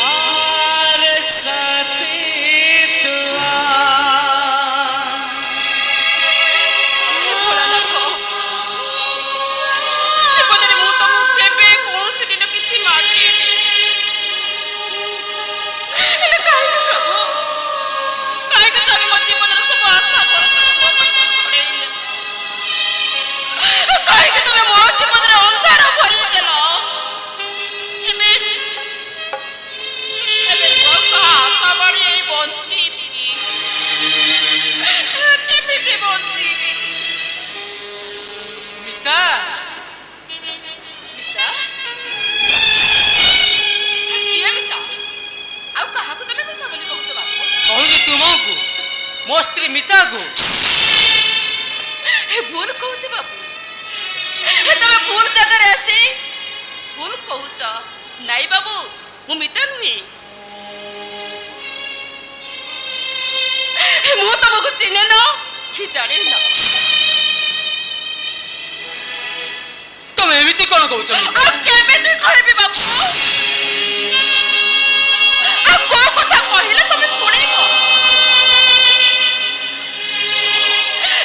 और साथी दुआ ଜୀବନରେ ମୁଁ ତମକୁ କେବେ କୌଣସି ଦିନ କିଛି ମାଗିନି ହେଲେ କାହିଁକି ପ୍ରଭୁ କାହିଁକି ତମେ ମୋ ଜୀବନର ସବୁ ଆଶା ଭରସାକୁ ମୋ ପାଖକୁ ଛଡ଼େଇଲେ କାହିଁକି ତମେ ମୋ ଜୀବନରେ ଅନ୍ଧାର ଭରିଦେଲ ଏବେ ମୋ କାହା ଆଶା ବାଡ଼ି ଏଇ ବଞ୍ଚିବି କେମିତି ବଞ୍ଚିବି मिता ମିତା କିଏ ମିତା ଆଉ କାହାକୁ ତମେ ମିତା ବୋଲି କହୁଛ ବାପୁ कहूँ तुमको मो स्त्री मिता को ଭୁଲ କହୁଛ ବାବୁ ତମେ ଭୁଲ ଜାଗାରେ ଆସି ଭୁଲ କହୁଛ ନାଇଁ ବାବୁ ମୁଁ ମିତା ନୁହେଁ ମୁଁ ତମକୁ ଚିହ୍ନେ ନ କି ଜାଣେ ନା तुम एमिति कौन कहूँ मिता ଆଉ କେମିତି କହିବି ବାବୁ ଆଉ କୋଉ କଥା କହିଲେ ତମେ ଶୁଣିବ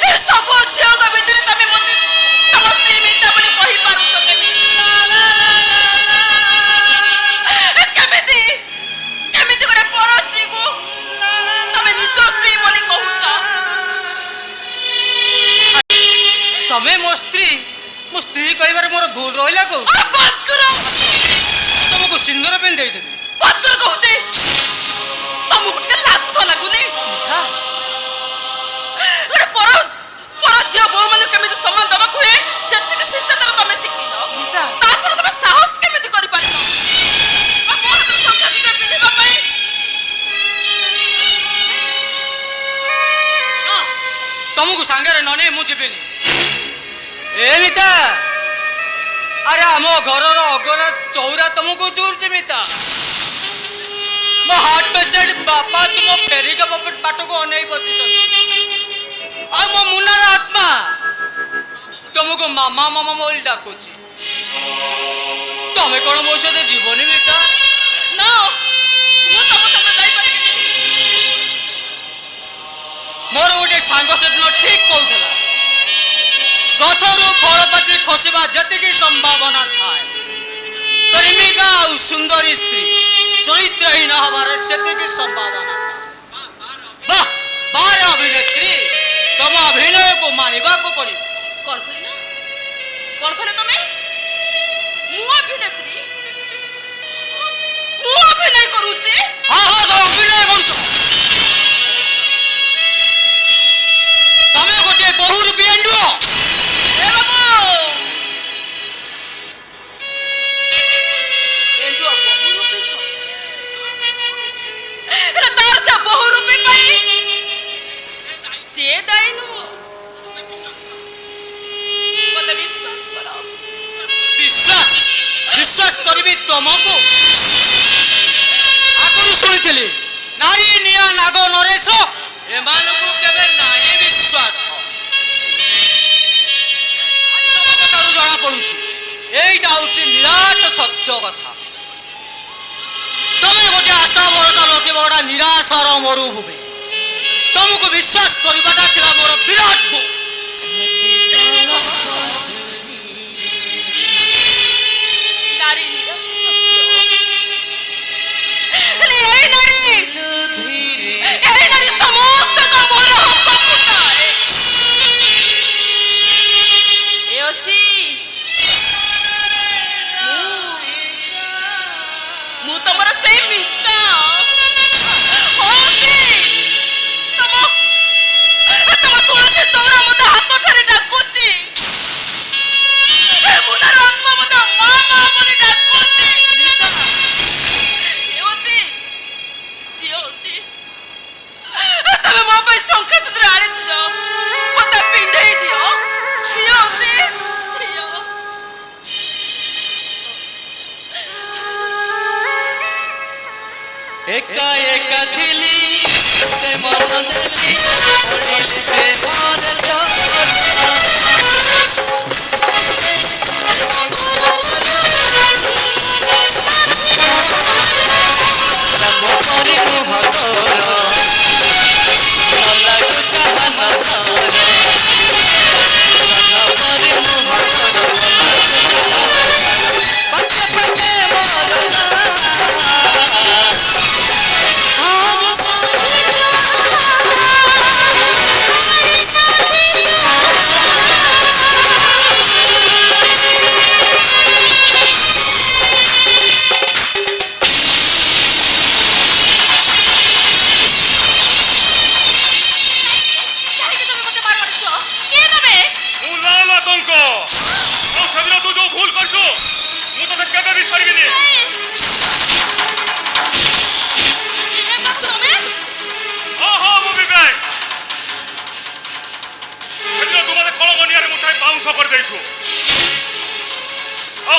ଏ ସବୁ ଝିଅଙ୍କ ଭିତରେ ତମେ ମୋତେ ତମ ସ୍ତ୍ରୀ ମିତା ବୋଲି କହିପାରୁଛ କେମିତି କେମିତି କେମିତି ଗୋଟେ ପର ସ୍ତ୍ରୀକୁ ତମେ ନିଜ ସ୍ତ୍ରୀ ବୋଲି କହୁଛ तमे मो स्त्री कहबार मोर भूल रहिला को ଆଉ ବନ୍ଦ କର तुमको सिंदूर पेन दे देबी ବନ୍ଦ କର କହୁଛି ତମକୁ ଟିକେ ଲାଜ ଲାଗୁନି मिता ଗୋଟେ ପର ଝିଅ ବୋହୂମାନଙ୍କୁ କେମିତି ସମ୍ମାନ ଦେବାକୁ ହୁଏ ସେତିକି ଶିଷ୍ଟାଚାର ତମେ ଶିଖିନ ମିତା। ତା ଛଡ଼ା ତମେ ସାହସ କେମିତି କରିପାରିଲ ବା ମୋ ହାତରେ ଟଙ୍କା ଦୁଇଟା ପିନ୍ଧିବା ପାଇଁ तुमको सांगे नने मु जीविनी ए मिता अरे आम घर अगरा चौरा तुमको चूर मिता मो हार्ट पेशेंट बापा तुम फेरी का बाट को अनै बसी आ मो मुनार आत्मा तुमको मामा मामा बोल डाकुची तमे कौन मो सहित जीवनी मिता ନା ମୁଁ ତମ ସାଙ୍ଗରେ ଯାଇପାରିବିନି मोर गोटे सांग सेदिन ठीक कहूला गछरू फल पाची खसवा जतिकी संभावना थाए प्रेमिका आ सुंदरी स्त्री चरित्रहीन हबार सेतिकी संभावना वाह बार अभिनेत्री तुम अभिनय को मानिबा को पड़ी କଣ କହିଲ ତମେ ମୁଁ ଅଭିନେତ୍ରୀ ମୁଁ ଅଭିନୟ କରୁଛି हाँ हाँ तो अभिनय करूछ तमे गोटे बहु रूपी एंडुओ ଏ ବାବୁ ଏଣ୍ଡୁଅ ବହୁ ରୂପୀ ଏଟା ତାର ସେ ବହୁ ରୂପୀ ପାଇଁ ସେ ଦାୟୀ ନୁହଁ ମତେ ବିଶ୍ୱାସ କର विश्वास विश्वास करी तुमको आगुरी शुणी नारी निया नाग नरेश एमानकु केबे नाही विश्वास कथारू जना पड़ुची एटा होची निराट सत्य कथा तमे गोटे आशा भरोसा नथिबा गोटा निराशार मरुभूमि तुमको विश्वास करबाटा थिला मोर विराट भूल नारी निराश सत्य ହେଲେ ଏଇ ନାରୀ ପ୍ରିୟସୀ ମୁଁ ତମର ସେଇ ମିତା ତମ ତୁଳସୀ ଚଉରା ମତେ ହାତ ଠାରି ଡାକୁଛି ମୁଁ ତାର ଆତ୍ମା ମତେ ମା ମା ବୋଲି ଡାକୁଛି ତମେ ମୋ ପାଇଁ ଶଙ୍ଖା ସୁନ୍ଦର ଆଣିଛ ମତେ ପିନ୍ଧେଇ ଦିଅ एका एका थिली से मन देली ओडिले प्रेमर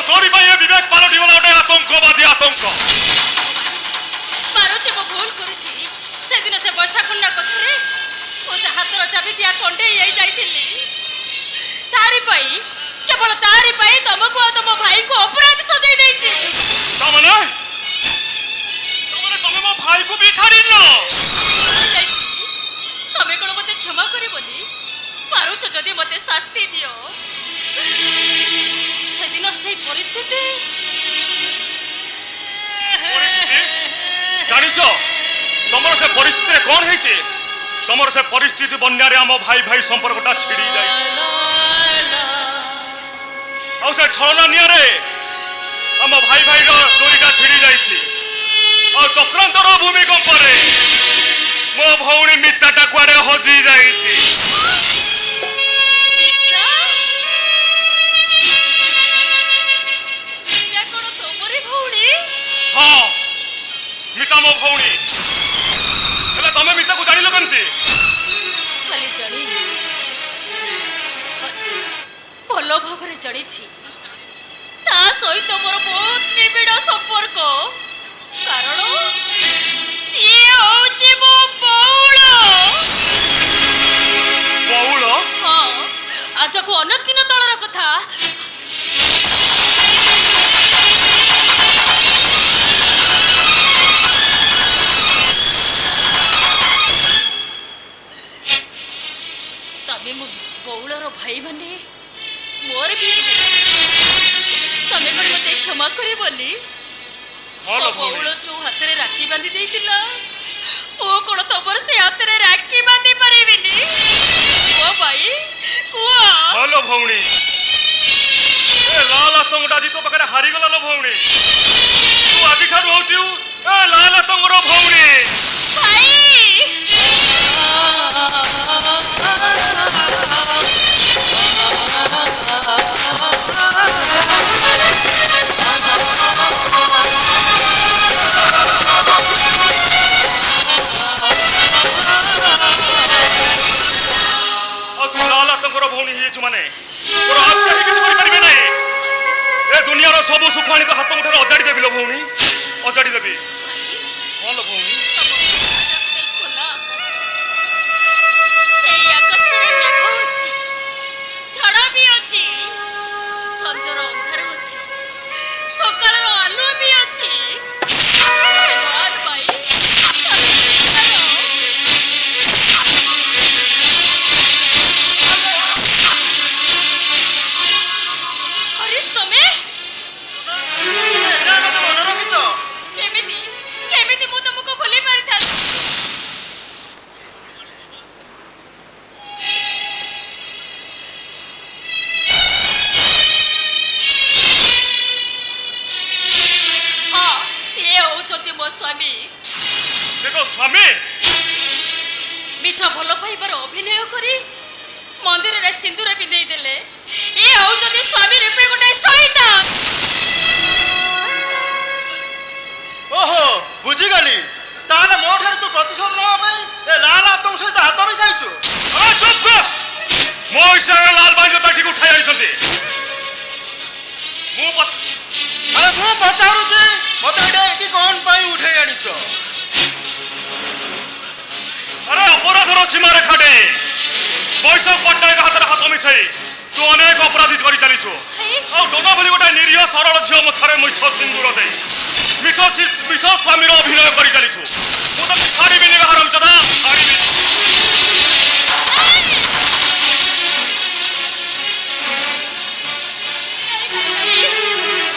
तोरी विवेक पालटी वाला गोटे आतंकवादी आतंक पारुचे मो भूल करूची से दिन से वर्षा खंडा कथरे ओ हातर चाबी दिया कंडे यही जाइथिली तारी पई केवल तारी पई तुमको और तुम भाई को अपराध सजाई देछि तमने मो भाई को भी छाड़िलो तमे कोन मते क्षमा करी बोली पारुच जदी मते शास्ति दियो सेदिन से परिस्थिति जानिछ तमर से परिस्थिति कौन है तमर से परिस्थिति बन्या रे हम भाई भाई संपर्कटा छिड़ी जाई औ से छलना निया रे हम भाई भाई रो डोरीटा छिड़ी जाईछि औ चक्रांतर भूमिकंप रे मो भौणी मिताटा कुआडे हजी जाईछि हाँ मिता मो भौणी हेले तमे मिता को जानिलो केमती खाली जानी भलो भाबरे जानिछि ता सहित मोर बहुत निबिड़ संपर्क कारण सिए होछि मो बौळ हाँ आज को अनेक दिन तळर कथा बौलर भाई माने मोर भी तमे कोन मते क्षमा करी बोली बौल जो हाथ रे राखी बांधी देइतिला ओ कोन तबर से हाथ रे राखी बांधी परिबिनी ओ भाई कुआ हेलो भौणी ए लाल आतंगटा जी तो पकड़े हारी गला लो भौणी तू आदि खार होउछु ए लाल आतंगरो भौणी भाई माने तोर आप कहि किछ करि परिबे नै ए दुनिया रो सब सुखाणी तो हाथ मुठार अजाड़ी देबी लो भौणी अजाड़ी देबी हां लो भौणी संजर अंधार अछि सकाळ रो आलो भी अछि भगवान भाई हरीश तमे ना मत मन रखितो केमिति मु तुमको भूली पारि था ହଉଛନ୍ତି ମୋ ସ୍ୱାମୀ। ସେ ତ ସ୍ୱାମୀ? ମିଛ ଭଲ ପାଇବାର ଅଭିନୟ କରି ମନ୍ଦିରରେ ସିନ୍ଦୁର ପିନ୍ଧେଇ ଦେଲେ। ଏ ହଉଛନ୍ତି ସ୍ୱାମୀ ରୂପେ ଗୋଟେ ଶୈତାନ। ଓହୋ ବୁଝିଗଲି। ତାହେଲେ ମୋ ଠାରୁ ତୁ ପ୍ରତିଶୋଧ ନେବା ପାଇଁ ଏ ଲାଲ ଆତଙ୍କ ସହିତ ହାତ ମିଶାଇଛୁ। ମୋ ହିସାବରେ ଲାଲ ଭାଇଙ୍କ ତାଠିକୁ ଉଠାଇ ଆଣିଛନ୍ତି। ଆରେ ମୁଁ ପଚାରୁଛି ମତେ ଏଇଟା ଏଠି କଣ ପାଇଁ ଉଠେଇ ଆଣିଛ? ଆରେ ଅପରାଧର ସୀମାରେଖା ଡେଇଁ ବୈଷମ ପଟ୍ଟନାୟକ ହାତରେ ହାତ ମିଶାଇ ତୁ ଅନେକ ଅପରାଧୀ କରି ଚାଲିଛୁ। ଆଉ ଡୋନା ଭଳି ଗୋଟେ ନିରୀହ ସରଳ ଝିଅ ମଥାରେ ମିଛ ସିନ୍ଦୁର ଦେଇ ମିଛ ସ୍ୱାମୀର ଅଭିନୟ କରି ଚାଲିଛୁ। ମୁଁ ତତେ ଛାଡ଼ିବିନି ହାରାମଜାଦା, ଛାଡ଼ିବିନି।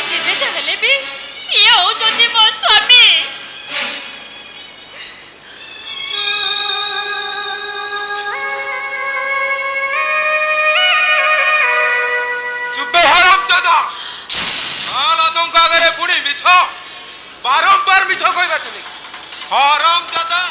ଯେତେ ଚାହିଁଲେ ବି ସିଏ ହଉଛନ୍ତି ମୋ ସ୍ୱାମୀ। ପୁଣି ମିଛ ବାରମ୍ବାର ମିଛ କହିବା ଚିନି ହରାମଜାଦା।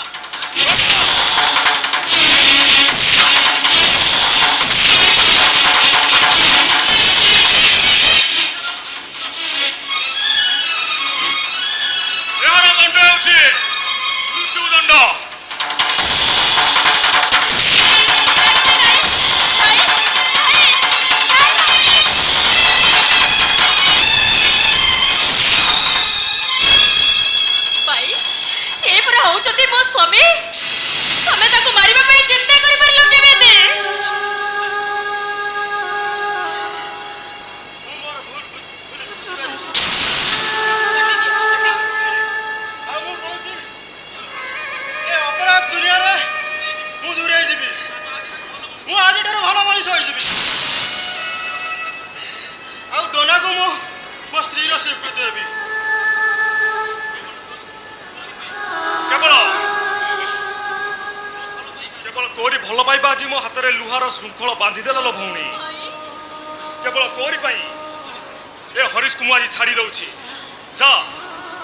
ଏହାର ଦଣ୍ଡ ହେଉଛି ମୃତ୍ୟୁଦଣ୍ଡ। ମୋ ସ୍ୱାମୀ ତମେ ତାକୁ ମାରିବା ପାଇଁ ଚିନ୍ତା କରିପାରିଲ କେମିତି? ଆଉ ମୁଁ କହୁଛି ଏ ଅପରାଧ ଦୁନିଆରେ ମୁଁ ଦୂରେଇ ଯିବି। ମୁଁ ଆଜିଠାରୁ ଭଲ ମଣିଷ ହୋଇଯିବି। ଆଉ ଡୋନାକୁ ମୁଁ ମୋ ସ୍ତ୍ରୀର ସ୍ୱୀକୃତି ଦେବି। କେବଳ ତୋରି ଭଲ ପାଇବା ଆଜି ମୋ ହାତରେ ଲୁହାର ଶୃଙ୍ଖଳ ବାନ୍ଧିଦେଲା ଲୋ ଭଉଣୀ। କେବଳ ତୋରି ପାଇଁ ଏ ହରିଶକୁ ମୁଁ ଆଜି ଛାଡ଼ି ଦଉଛି। ଯା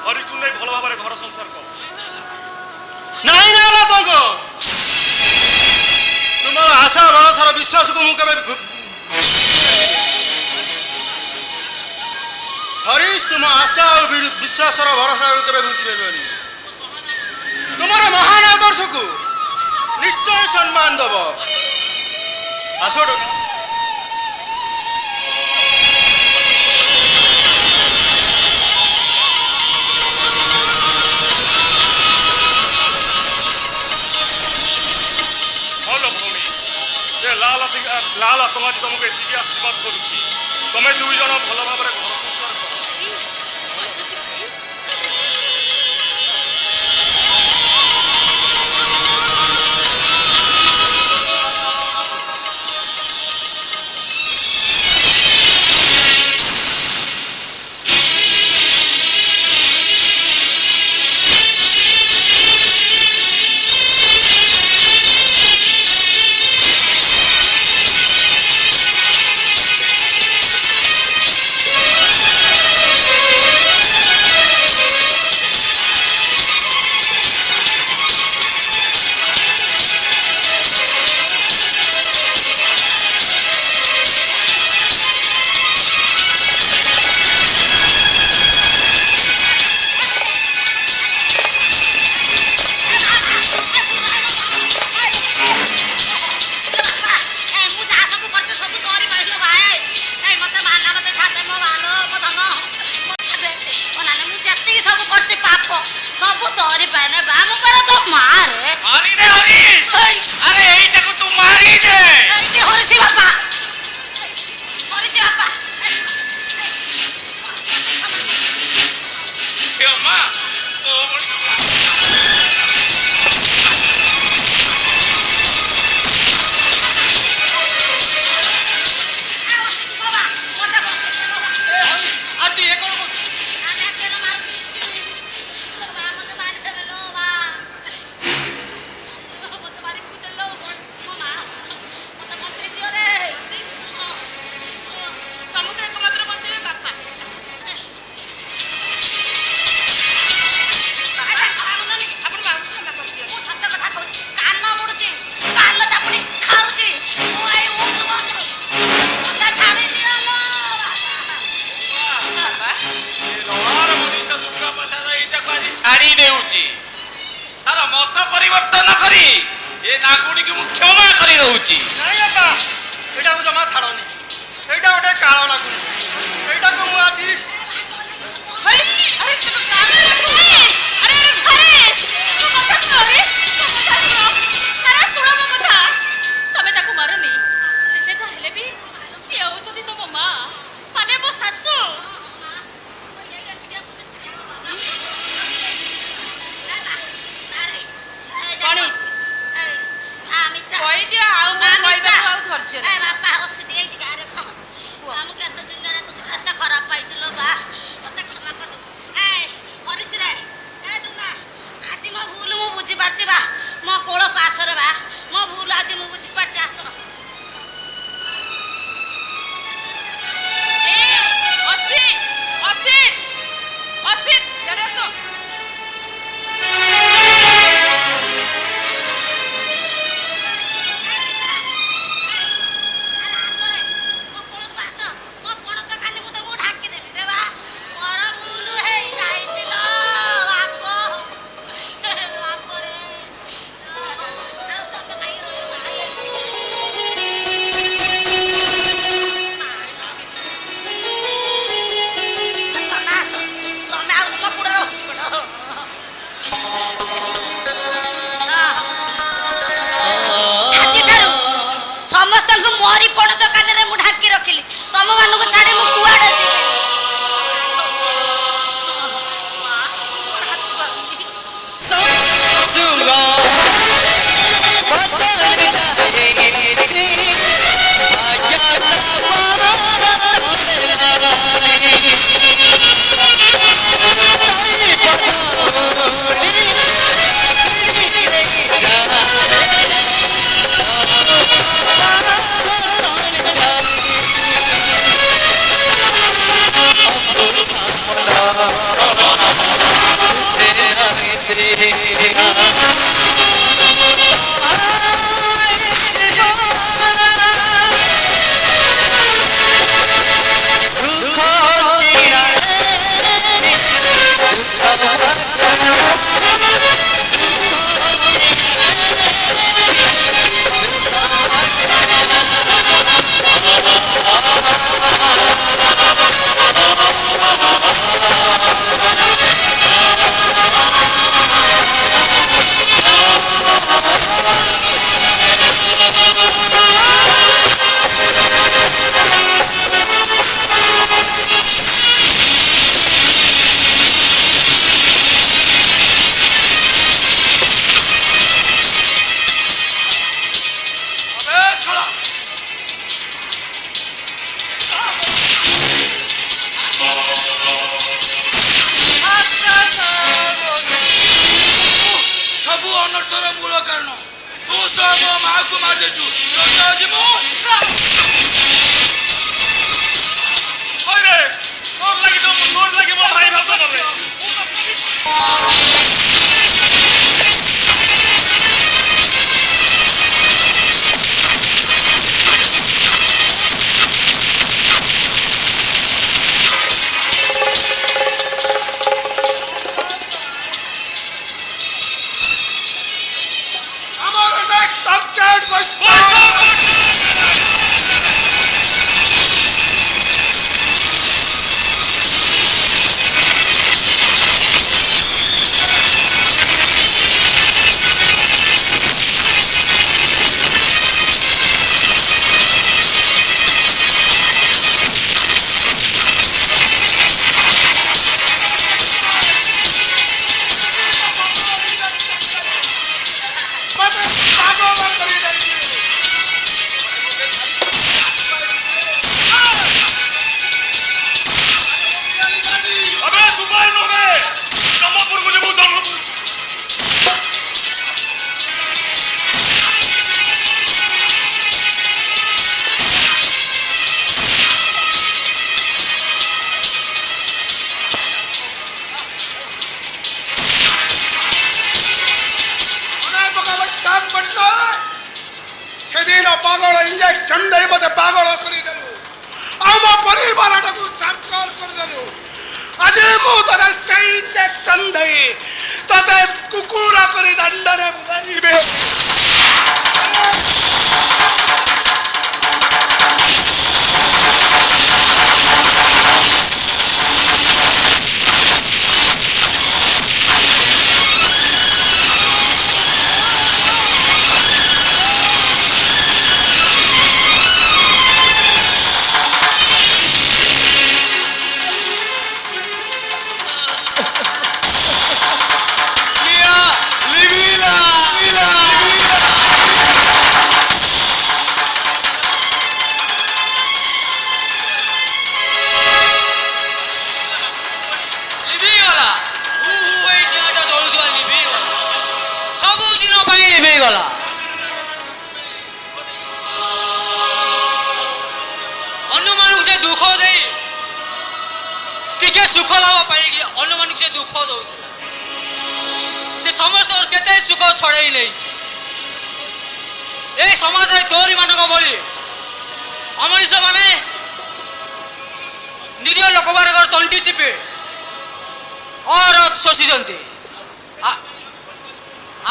ହରିଶକୁ ନେଇ ଭଲ ଭାବରେ ଘର ସଂସାର କର। ନାଇଁ ନା ତଙ୍କ ତୁମର ଆଶା ଭରସାର ବିଶ୍ୱାସକୁ ମୁଁ କେବେ ହରିଶ ତୁମ ଆଶା ଆଉ ବିଶ୍ୱାସର ଭରସାକୁ କେବେ ବୁଝିପାରିବନି। ତୁମର ମହାନ ଆଦର୍ଶକୁ ନିଶ୍ଚୟ ସମ୍ମାନ ଦେବ। ଆସ ଡୋନା। ଭଲ ଭଉଣୀ, ସେ ଲାଲ ଆତଙ୍କ ଆଜି ତମକୁ ଏତିକି ଆଶୀର୍ବାଦ କରୁଛି। ତମେ ଦୁଇ ଜଣ ଭଲ ଭାବରେ ଘର ସଂସାର କର। ସବୁ ତୋରି ପାଇଁ ନା ବାମ କର ତ ମାରେ ହରି ରେ ହରି ଆରେ ଏଇଟାକୁ ତୁ ମାରି ଦେ ହରିସି ବାପା କ୍ଷମା ଛାଡ଼ି ଦେଉଛି ତାର ମତ ପରିବର୍ତ୍ତନ କରି ଏ ନାଗୁଣୀକୁ ମୁଁ କ୍ଷମା କରି ଦଉଛି। ନାଇଁ ବାପା ଏଇଟାକୁ ଜମା ଛାଡ଼ନି। ଏଇଟା ଗୋଟେ କାଳ ଲାଗୁନି। ଏଇଟାକୁ ମୁଁ ଆଜି ତମେ ତାକୁ ମାରନି। ଯେତେ ଯାହା ହେଲେ ବି ସିଏ ହଉଛନ୍ତି ତମ ମା, ମାନେ ମୋ ଶାଶୁ। କଣ ହେଇଛି କହିଦିଅ। ଆଉ ମୋର କହିବାକୁ ଆଉ ଧୈର୍ଯ୍ୟ ନାହିଁ। ବାପା ହସିଦିଏ ଏଇଠି ଗାଁରେ। ମୁଁ କେତେ ଦିନରେ ଏତେ ଖରାପ ପାଇଥିଲ ବା, ମତେ କ୍ଷମା କରିଦେବୁ। ହରିଶିରେ ଆଜି ମୋ ଭୁଲ ମୁଁ ବୁଝିପାରୁଛି ବା। ମୋ କୋଳକୁ ଆସରେ ବା, ମୋ ଭୁଲ ଆଜି ମୁଁ ବୁଝିପାରୁଛି। ଆସ ସମସ୍ତଙ୍କୁ ମୋରି ପଣ ଦୋକାନରେ ମୁଁ ଢାଙ୍କି ରଖିଲି। ତମ ମାନଙ୍କୁ ଛାଡି ମୁଁ କୁଆଡେ ଯିବି? ସେଦିନ ପାଗଳ ଇଞ୍ଜେକ୍ସନ ଦେଇ ମତେ ପାଗଳ କରିଦେଲୁ। ଆମ ପରିବାରଟାକୁ ଚାକର କରିଦେଲୁ। ଆଜି ମୁଁ ତତେ ସେଇ ଇଞ୍ଜେକ୍ସନ ଦେଇ ତତେ କୁକୁର କରି ଦାଣ୍ଡରେ ବୁଲାଇବେ। ଅନ୍ୟମାନଙ୍କୁ ସେ ଦୁଃଖ ଦେଇ ଟିକେ ସୁଖ ଲାଭ ପାଇକି ଅନ୍ୟମାନଙ୍କୁ ସେ ଦୁଃଖ ଦଉଥିଲା। ସେ ସମସ୍ତଙ୍କର କେତେ ସୁଖ ଛଡ଼େଇ ନେଇଛି। এই ସମାଜରେ ତୋରି ମାନଙ୍କ ଭଳି ଅମଣିଷ ମାନେ ନିରୀହ ଲୋକମାନଙ୍କର ତଣ୍ଟି ଚିପି ଅରଥ ଶୋଷିଛନ୍ତି।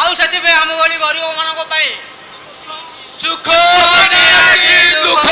ଆଉ ସେଥିପାଇଁ ଆମ ଭଳି ଗରିବ ମାନଙ୍କ ପାଇଁ ସୁଖ ଦୁଃଖ